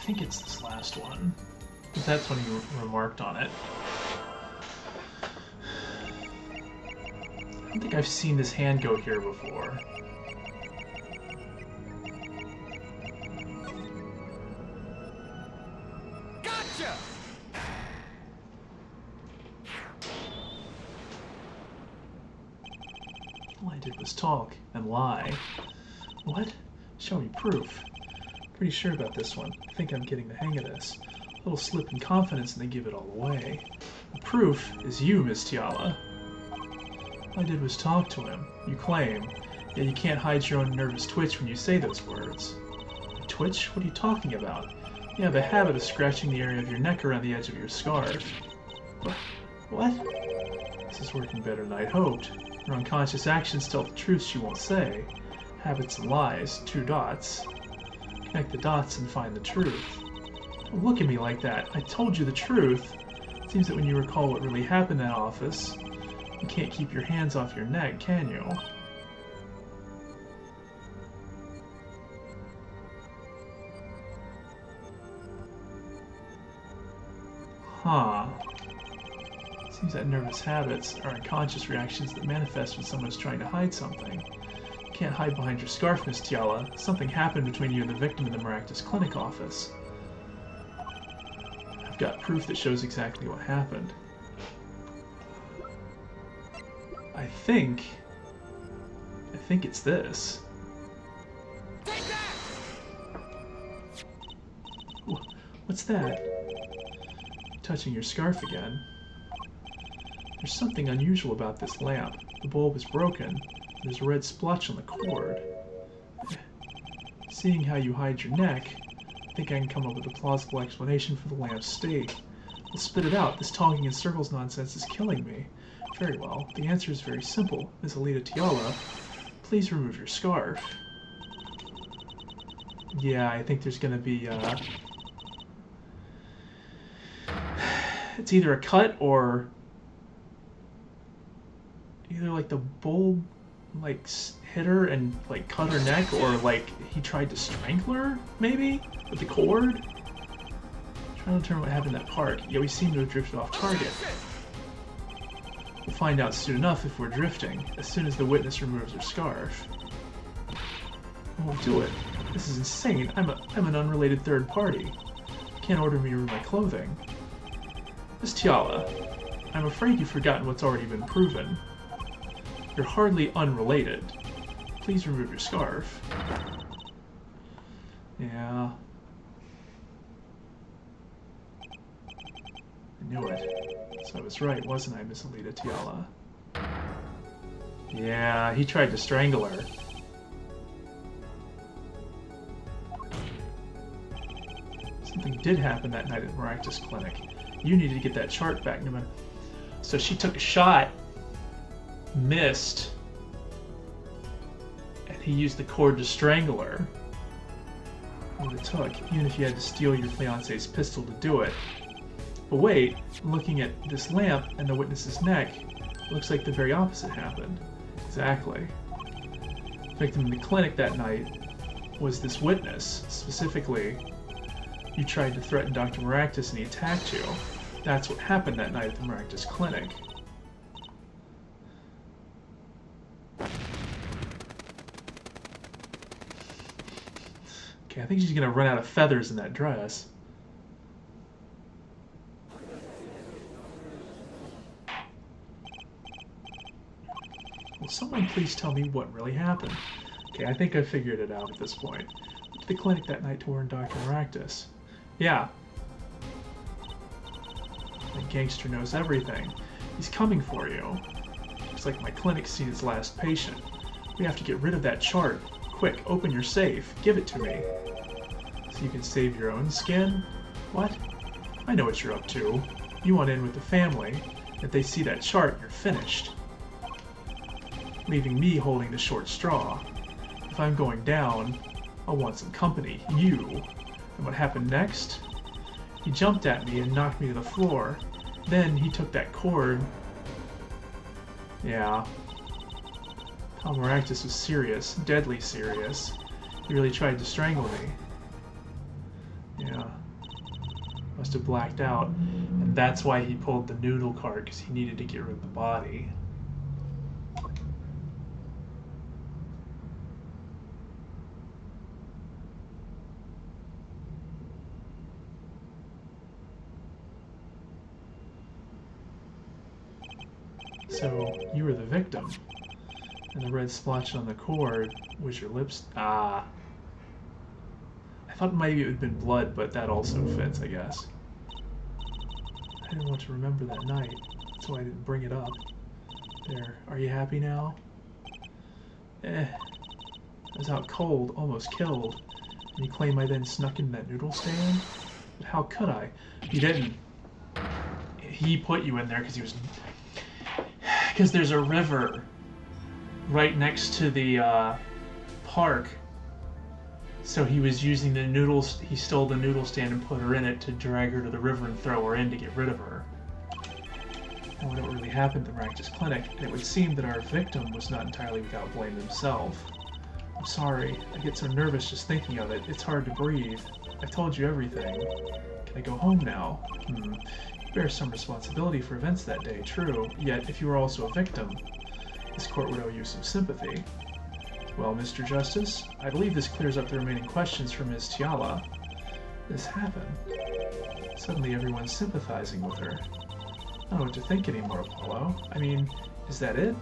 Speaker 1: think it's this last one. But that's when he remarked on it. I don't think I've seen this hand go here before.
Speaker 2: Gotcha!
Speaker 1: All I did was talk and lie. What? Show me proof. Pretty sure about this one. I think I'm getting the hang of this. A little slip in confidence and they give it all away. The proof is you, Miss Tiala. All I did was talk to him. You claim. Yet you can't hide your own nervous twitch when you say those words. A twitch? What are you talking about? You have a habit of scratching the area of your neck around the edge of your scarf. What? This is working better than I'd hoped. Her unconscious actions tell the truth she won't say. Habits and lies, 2 dots. Connect the dots and find the truth. Don't look at me like that. I told you the truth. It seems that when you recall what really happened in that office, you can't keep your hands off your neck, can you? Huh. Seems that nervous habits are unconscious reactions that manifest when someone's trying to hide something. You can't hide behind your scarf, Miss Tiala. Something happened between you and the victim in the Maractus Clinic office. I've got proof that shows exactly what happened. I think it's this.
Speaker 2: Take that!
Speaker 1: What's that? Touching your scarf again. There's something unusual about this lamp. The bulb is broken. There's a red splotch on the cord. Seeing how you hide your neck, I think I can come up with a plausible explanation for the lamp's state. Well, spit it out. This talking in circles nonsense is killing me. Very well. The answer is very simple. Ms. Alita Tiala, please remove your scarf. Yeah, I think there's gonna be, it's either a cut or either like the bulb like hit her and like cut her neck, or like he tried to strangle her maybe with the cord. Trying to determine what happened in that park. Yeah, we seem to have drifted off target. We'll find out soon enough if we're drifting, as soon as the witness removes her scarf. I won't do it. This is insane. I'm an unrelated third party. You can't order me to remove my clothing. Miss Tiala, I'm afraid you've forgotten what's already been proven. You're hardly unrelated. Please remove your scarf. Yeah. I knew it. So I was right, wasn't I, Miss Alita Tiala? Yeah, he tried to strangle her. Something did happen that night at Maractus Clinic. You needed to get that chart back, no matter. So she took a shot, missed, and he used the cord to strangle her. What it took, even if you had to steal your fiance's pistol to do it. But wait, looking at this lamp and the witness's neck, it looks like the very opposite happened. Exactly. The victim in the clinic that night was this witness. Specifically, you tried to threaten Dr. Maractus and he attacked you. That's what happened that night at the Maractus Clinic. Okay, I think she's gonna run out of feathers in that dress. Will someone please tell me what really happened? Okay, I think I figured it out at this point. Went to the clinic that night to warn Dr. Maractus. Yeah. The gangster knows everything. He's coming for you. Looks like my clinic's seen its last patient. We have to get rid of that chart. Quick, open your safe. Give it to me. So you can save your own skin? What? I know what you're up to. You want in with the family. If they see that chart, you're finished. Leaving me holding the short straw. If I'm going down, I'll want some company. You. And what happened next? He jumped at me and knocked me to the floor. Then he took that cord. Yeah. Pal Maractus was serious. Deadly serious. He really tried to strangle me. Yeah. must have blacked out, and that's why he pulled the noodle cart, because he needed to get rid of the body. So, you were the victim, and the red splotch on the cord was your lips. Ah. I thought maybe it would have been blood, but that also fits, I guess. I didn't want to remember that night, that's why I didn't bring it up. There, are you happy now? I was out cold, almost killed, and you claim I then snuck in that noodle stand? But how could I? You didn't. He put you in there because he was... Because there's a river right next to the park. So he was using the noodles, he stole the noodle stand and put her in it to drag her to the river and throw her in to get rid of her. And what really happened at the Maractus Clinic, it would seem that our victim was not entirely without blame himself. I'm sorry, I get so nervous just thinking of it, it's hard to breathe. I've told you everything. Can I go home now? You bear some responsibility for events that day, true, yet if you were also a victim, this court would owe you some sympathy. Well, Mr. Justice, I believe this clears up the remaining questions for Ms. Tiala. This happened. Suddenly everyone's sympathizing with her. I don't know what to think anymore, Apollo. I mean, is that it?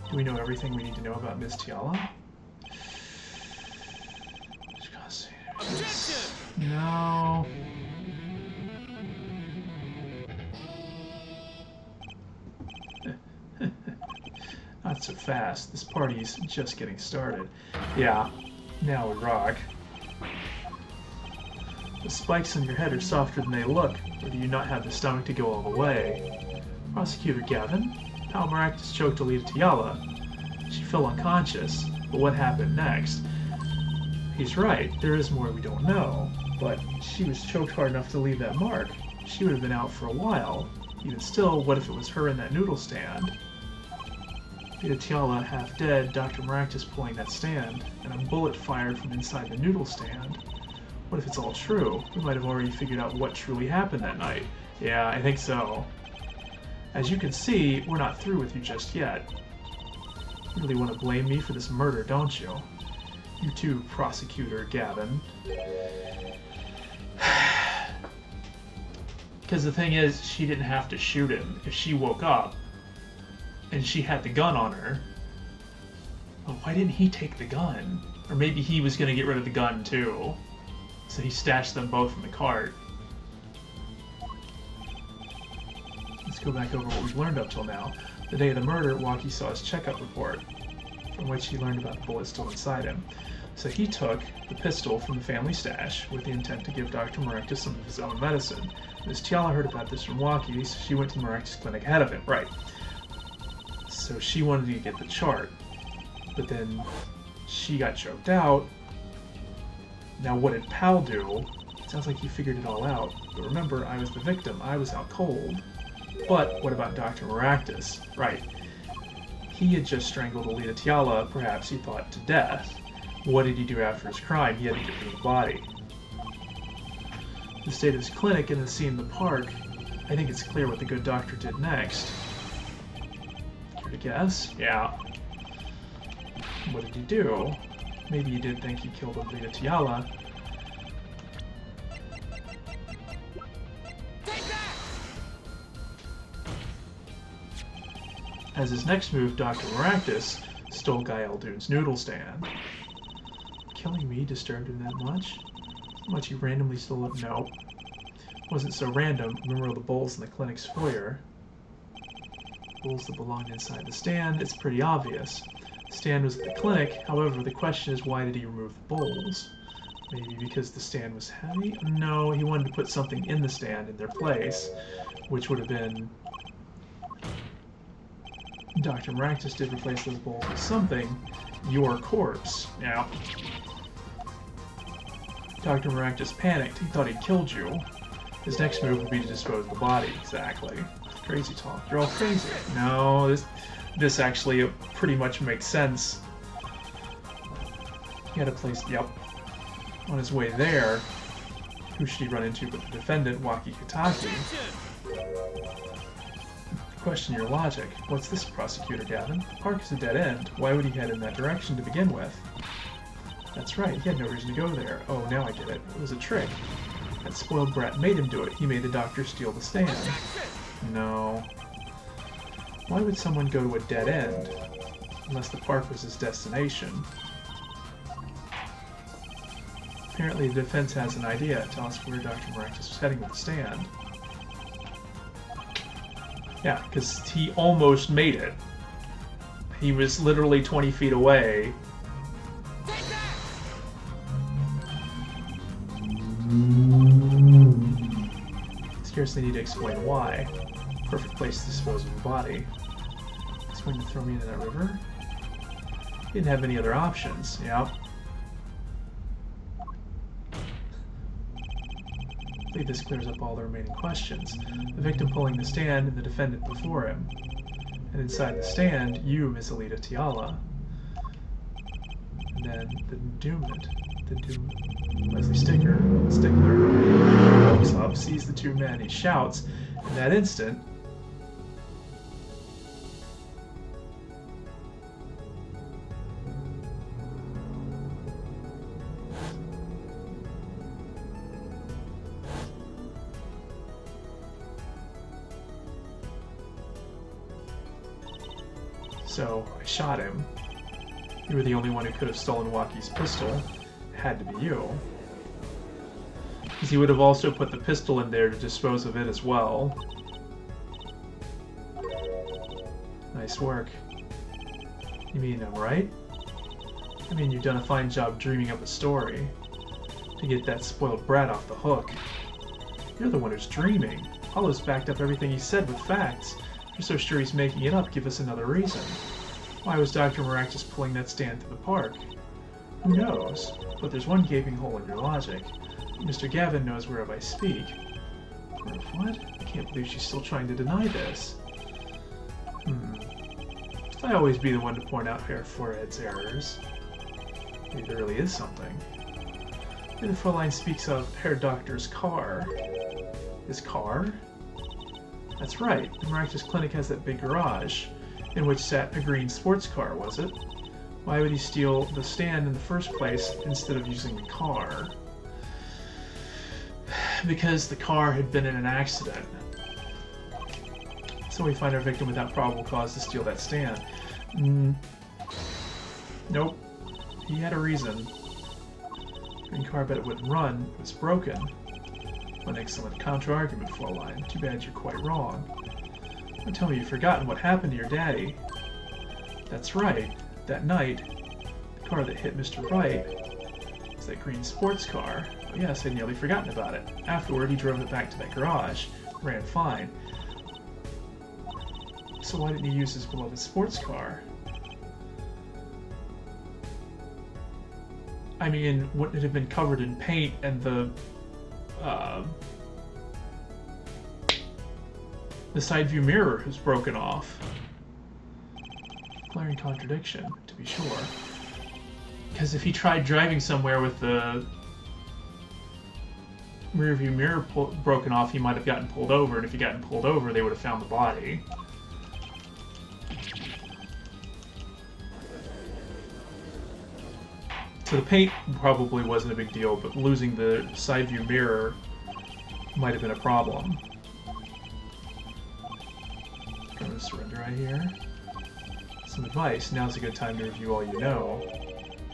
Speaker 1: Do we know everything we need to know about Ms. Tiala?
Speaker 2: Objection!
Speaker 1: No. Not so fast. This party's just getting started. Yeah, now we rock. The spikes on your head are softer than they look, or do you not have the stomach to go all the way? Prosecutor Gavin, how Maractus choked Alita Tiala. She fell unconscious, but what happened next? He's right, there is more we don't know, but she was choked hard enough to leave that mark. She would have been out for a while. Even still, what if it was her in that noodle stand? Alita Tiala half dead, Dr. Maractus pulling that stand, and a bullet fired from inside the noodle stand. What if it's all true? We might have already figured out what truly happened that night. Yeah, I think so. As you can see, we're not through with you just yet. You really want to blame me for this murder, don't you? You too, Prosecutor Gavin. Because the thing is, she didn't have to shoot him. If she woke up, and she had the gun on her, well, why didn't he take the gun? Or maybe he was going to get rid of the gun too. So he stashed them both in the cart. Let's go back over what we've learned up till now. The day of the murder, Waki saw his checkup report, from which he learned about the bullet still inside him. So he took the pistol from the family stash with the intent to give Dr. Maractus some of his own medicine. Ms. Tiala heard about this from Waki, so she went to the Maractus Clinic ahead of him. Right. So she wanted to get the chart, but then she got choked out. Now what did Pal do? It sounds like he figured it all out. But remember, I was the victim. I was out cold. But what about Dr. Maractus? Right. He had just strangled Alita Tiala, perhaps he thought to death. What did he do after his crime? He had to get rid of the body. The state of his clinic and the scene in the park, I think it's clear what the good doctor did next. Care to guess? Yeah. What did he do? Maybe you did think he killed Alita Tiala.
Speaker 2: Take that!
Speaker 1: As his next move, Dr. Maractus stole Guy Eldune's noodle stand. Killing me disturbed him that much? How much he randomly stole it? No. Wasn't so random. Remember all the bowls in the clinic's foyer? Bowls that belonged inside the stand? It's pretty obvious. The stand was at the clinic, however, the question is why did he remove the bowls? Maybe because the stand was heavy? No, he wanted to put something in the stand in their place, which would have been... Dr. Maractus did replace those bowls with something. Your corpse. Now, Dr. Maractus panicked. He thought he'd killed you. His next move would be to dispose of the body. Exactly. Crazy talk. You're all crazy. No, this actually pretty much makes sense. He had a place, yep. On his way there, Who should he run into but the defendant, Waki Kitaki? Question your logic. What's this, Prosecutor Gavin? The park is a dead end. Why would he head in that direction to begin with? That's right, he had no reason to go there. Oh, now I get it. It was a trick. That spoiled brat made him do it. He made the doctor steal the stand. No. Why would someone go to a dead end? Unless the park was his destination. Apparently the defense has an idea. Tell us where Dr. Maractus was heading with the stand. Yeah, because he almost made it. He was literally 20 feet away. Scarcely need to explain why. Perfect place to dispose of the body. He's going to throw me into that river? He didn't have any other options. Yep. I think this clears up all the remaining questions. The victim pulling the stand and the defendant before him. And inside the stand, you, Miss Alita Tiala. And then the doomant. Leslie Stickler walks up, sees the two men, he shouts. In that instant, so I shot him. You were the only one who could have stolen Waki's pistol. Had to be you. Because he would have also put the pistol in there to dispose of it as well. Nice work. You mean I'm right? I mean you've done a fine job dreaming up a story to get that spoiled brat off the hook. You're the one who's dreaming. Hollow's backed up everything he said with facts. If you're so sure he's making it up, give us another reason. Why was Dr. Maractus pulling that stand through the park? Who knows? But there's one gaping hole in your logic. Mr. Gavin knows whereof I speak. What? I can't believe she's still trying to deny this. I always be the one to point out Herr Forehead's errors. Maybe there really is something. Maybe the Fräulein speaks of Herr Doctor's car. His car? That's right. The Maractus Clinic has that big garage, in which sat a green sports car, was it? Why would he steal the stand in the first place instead of using the car? Because the car had been in an accident. So we find our victim without probable cause to steal that stand. Nope. He had a reason. Green car, bet it wouldn't run. It was broken. An excellent counter-argument, Fräulein. Too bad you're quite wrong. Don't tell me you've forgotten what happened to your daddy. That's right. That night, the car that hit Mr. Wright was that green sports car. Oh, yes, I'd nearly forgotten about it. Afterward, he drove it back to that garage. Ran fine. So why didn't he use his beloved sports car? I mean, wouldn't it have been covered in paint and the side view mirror is broken off? Glaring contradiction, to be sure. Because if he tried driving somewhere with the rear view mirror broken off, he might have gotten pulled over, and if he gotten pulled over, they would have found the body. So the paint probably wasn't a big deal, but losing the side view mirror might have been a problem. Going to surrender right here. Some advice. Now's a good time to review all you know.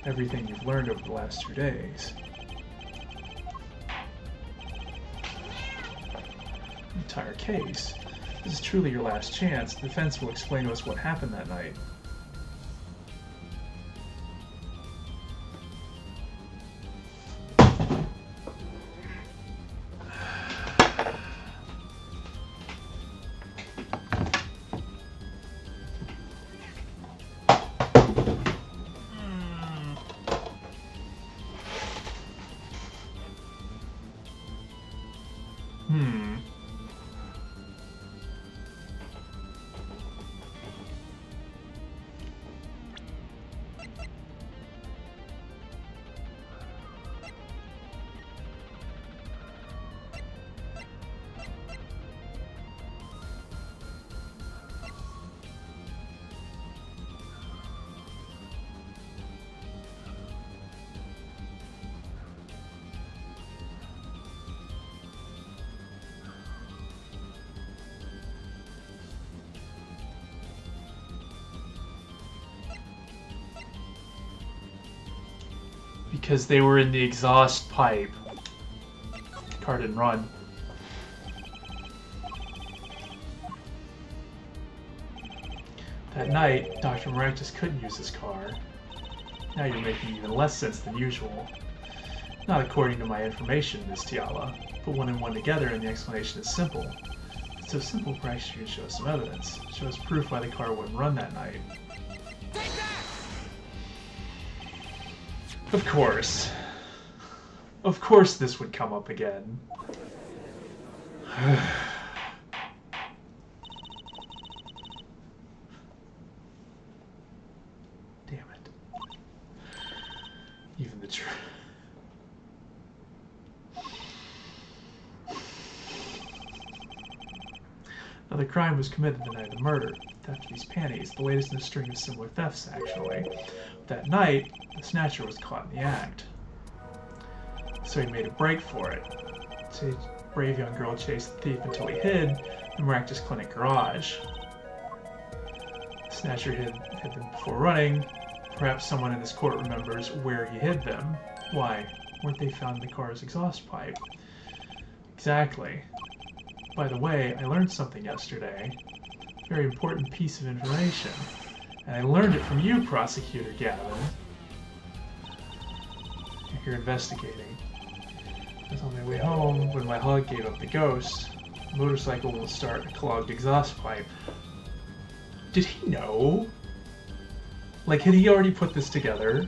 Speaker 1: Everything you've learned over the last 2 days. Entire case. This is truly your last chance. The defense will explain to us what happened that night. Hmm. Because they were in the exhaust pipe. Car didn't run. That night, Dr. Maractus couldn't use his car. Now you're making even less sense than usual. Not according to my information, Miss Tiala. Put one and one together and the explanation is simple. It's so simple, perhaps you can show us some evidence. Show us proof why the car wouldn't run that night.
Speaker 2: Take that!
Speaker 1: Of course. Of course this would come up again. Damn it. Even the truth. Now, the crime was committed the night of the murder. Theft of these panties, the latest in a string of similar thefts, actually. That night, the snatcher was caught in the act. So he made a break for it. So the brave young girl chased the thief until he hid in the Maractus Clinic garage. The snatcher hid them before running. Perhaps someone in this court remembers where he hid them. Why? Weren't they found in the car's exhaust pipe? Exactly. By the way, I learned something yesterday. A very important piece of information. And I learned it from you, Prosecutor Gavin. You're here investigating. I was on my way home when my hug gave up the ghost. The motorcycle will start a clogged exhaust pipe. Did he know? Like, had he already put this together?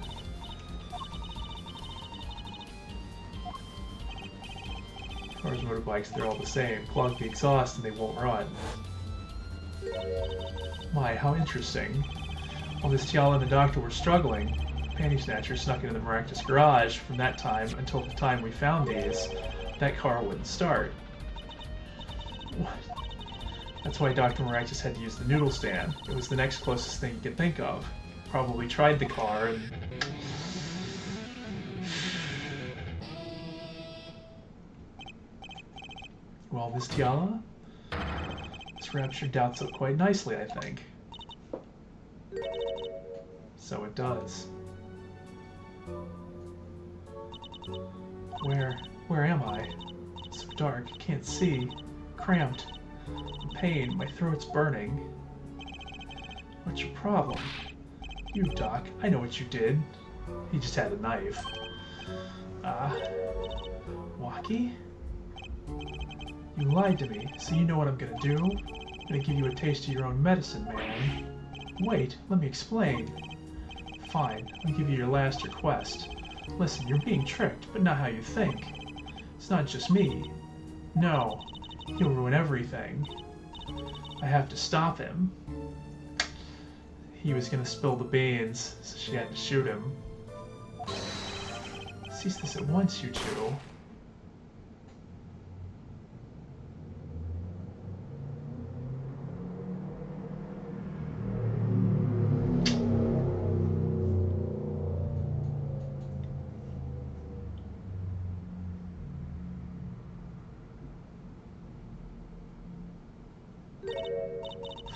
Speaker 1: Cars, motorbikes, they're all the same. Clog the exhaust and they won't run. My, how interesting. While Miss Tiala and the doctor were struggling, the panty snatcher snuck into the Maractus garage. From that time until the time we found these, that car wouldn't start. What? That's why Dr. Maractus had to use the noodle stand. It was the next closest thing he could think of. Probably tried the car and... Well, Miss Tiala, this wraps your doubts up quite nicely, I think. So it does. Where am I? It's so dark, can't see. Cramped. In pain, my throat's burning. What's your problem? You, Doc, I know what you did. He just had a knife. Waki? You lied to me, so you know what I'm gonna do? I'm gonna give you a taste of your own medicine, man. Wait, let me explain. Fine, I'll give you your last request. Listen, you're being tricked, but not how you think. It's not just me. No, he'll ruin everything. I have to stop him. He was gonna spill the beans, so she had to shoot him. Cease this at once, you two.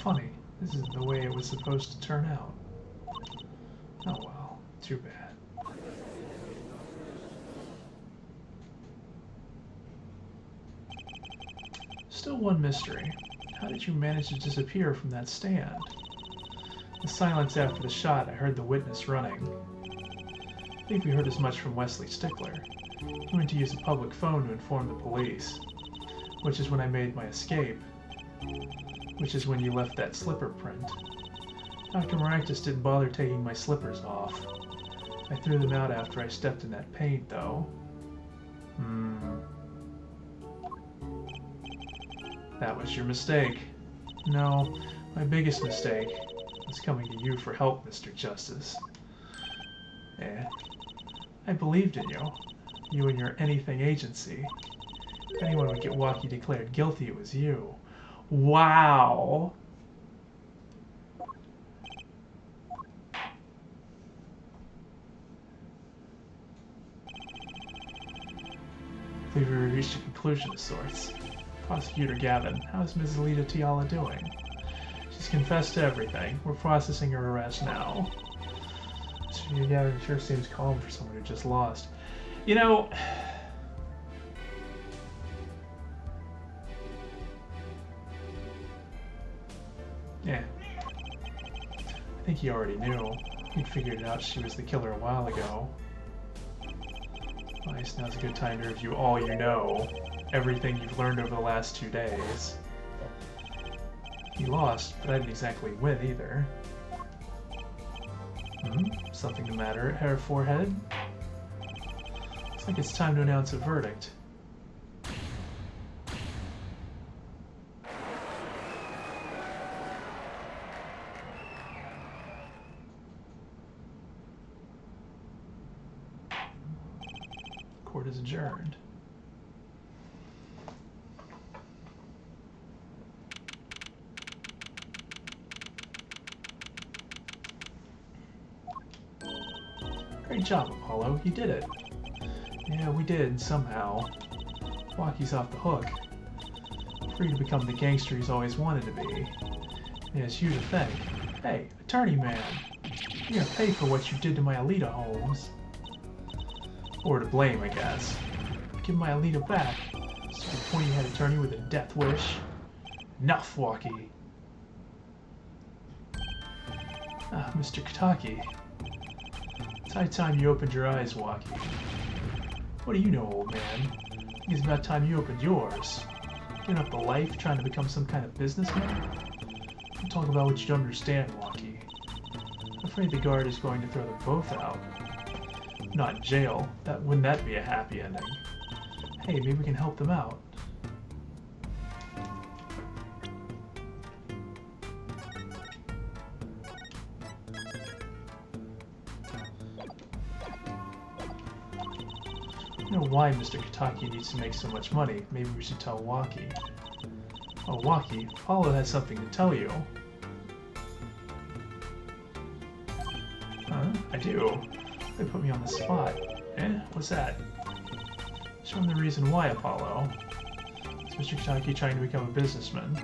Speaker 1: Funny, this isn't the way it was supposed to turn out. Oh well, too bad. Still one mystery. How did you manage to disappear from that stand? The silence after the shot, I heard the witness running. I think we heard as much from Wesley Stickler. He went to use a public phone to inform the police, which is when I made my escape. Which is when you left that slipper print. Dr. Maractus didn't bother taking my slippers off. I threw them out after I stepped in that paint, though. That was your mistake. No, my biggest mistake was coming to you for help, Mr. Justice. I believed in you. You and your anything agency. If anyone would get Waki declared guilty, it was you. Wow. I believe we reached a conclusion of sorts. Prosecutor Gavin, how's Ms. Alita Tiala doing? She's confessed to everything. We're processing her arrest now. Yeah, it sure seems calm for someone who just lost. You know... Yeah. I think he already knew. He'd figured out she was the killer a while ago. Nice, now's a good time to review all you know. Everything you've learned over the last 2 days. He lost, but I didn't exactly win either. Something the matter, Hair Forehead? Looks like it's time to announce a verdict. Court is adjourned. Great job, Apollo. You did it. Yeah, we did, somehow. Waki's off the hook. Free to become the gangster he's always wanted to be. Yes, you to thank. Hey, attorney man. You're gonna pay for what you did to my Alita, Holmes. Or to blame, I guess. Give my Alita back. Stupid pointy-head attorney with a death wish. Enough, Waki. Ah, Mr. Kitaki. It's high time you opened your eyes, Waki. What do you know, old man? I think it's about time you opened yours. Giving up the life, trying to become some kind of businessman? Don't talk about what you don't understand, Waki. I'm afraid the guard is going to throw them both out. Not in jail. Wouldn't that be a happy ending? Hey, maybe we can help them out. I don't know why Mr. Kitaki needs to make so much money. Maybe we should tell Waki. Oh, Waki, Apollo has something to tell you. Huh? I do. They put me on the spot. What's that? Show him the reason why, Apollo. Is Mr. Kitaki trying to become a businessman?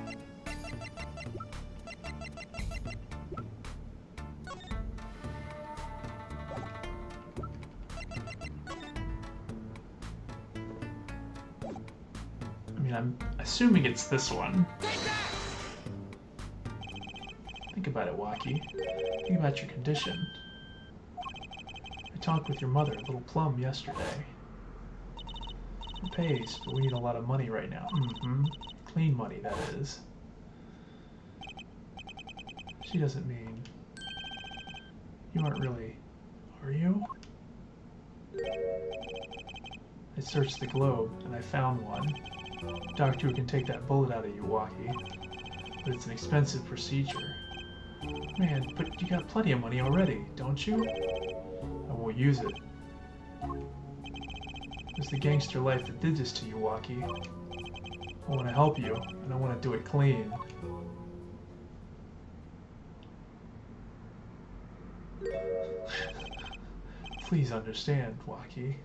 Speaker 1: I mean, I'm assuming it's this one. Think about it, Waki. Think about your condition. I talked with your mother, Little Plum, yesterday. It pays, but we need a lot of money right now. Clean money, that is. She doesn't mean... You aren't really... Are you? I searched the globe, and I found one. A doctor who can take that bullet out of you, Waki. But it's an expensive procedure. Man, but you got plenty of money already, don't you? I won't use it. It was the gangster life that did this to you, Waki. I want to help you, and I want to do it clean. Please understand, Waki.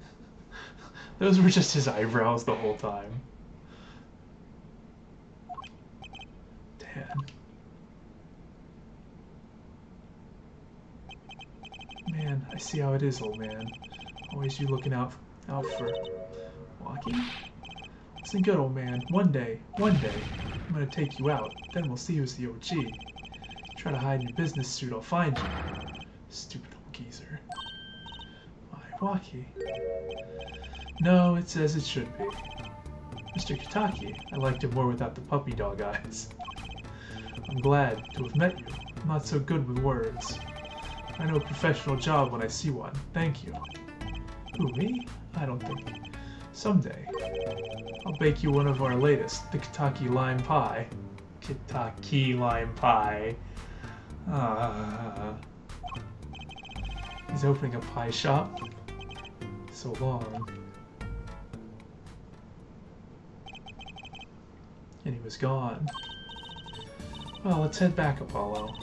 Speaker 1: Those were just his eyebrows the whole time. Damn. Man, I see how it is, old man. Always you looking out for Waki? Listen good, old man. One day, I'm gonna take you out. Then we'll see who's the OG. Try to hide in your business suit, I'll find you. Stupid old geezer. Why, Waki? No, it's as it should be. Mr. Kitaki, I liked him more without the puppy dog eyes. I'm glad to have met you. I'm not so good with words. I know a professional job when I see one. Thank you. Who, me? I don't think. Someday, I'll bake you one of our latest, the Kitaki lime pie. Kitaki lime pie. He's opening a pie shop. So long. And he was gone. Well, let's head back, Apollo.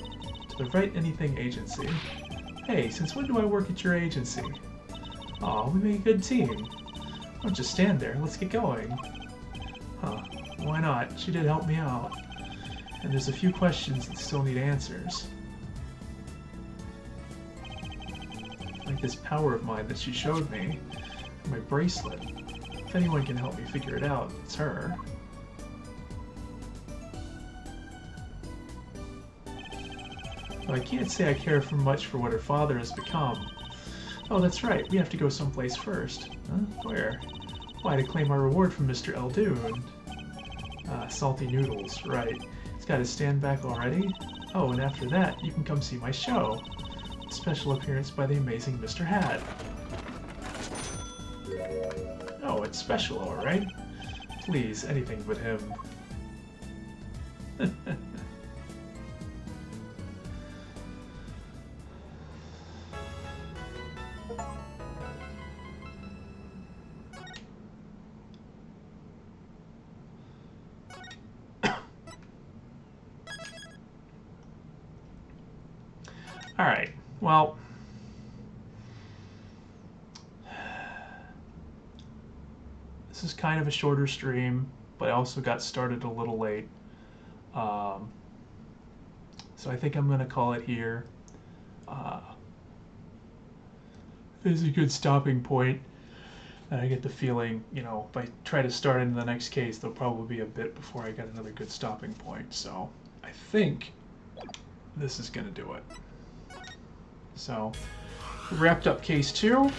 Speaker 1: To the Write Anything Agency. Hey, since when do I work at your agency? Aw, we make a good team. Don't just stand there, let's get going. Huh, why not? She did help me out. And there's a few questions that still need answers. like this power of mine that she showed me, my bracelet. If anyone can help me figure it out, it's her. But I can't say I care for much for what her father has become. Oh, that's right, we have to go someplace first. Huh? Where? Why, to claim our reward from Mr. Eldoon. Salty noodles, right. It's got to stand back already? Oh, and after that, you can come see my show. A special appearance by the amazing Mr. Hat. Oh, it's special, alright. Please, anything but him. Alright, well, this is kind of a shorter stream, but I also got started a little late. So I think I'm going to call it here. This is a good stopping point. And I get the feeling, you know, if I try to start into the next case, there'll probably be a bit before I get another good stopping point. So I think this is going to do it. So, we wrapped up case 2.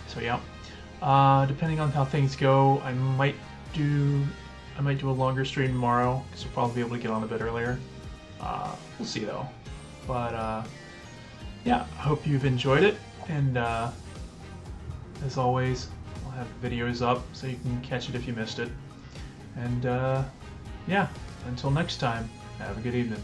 Speaker 1: So yeah, depending on how things go, I might do a longer stream tomorrow because we'll probably be able to get on a bit earlier. We'll see though. But yeah, I hope you've enjoyed it, and as always, I'll have videos up so you can catch it if you missed it. And yeah, until next time, have a good evening.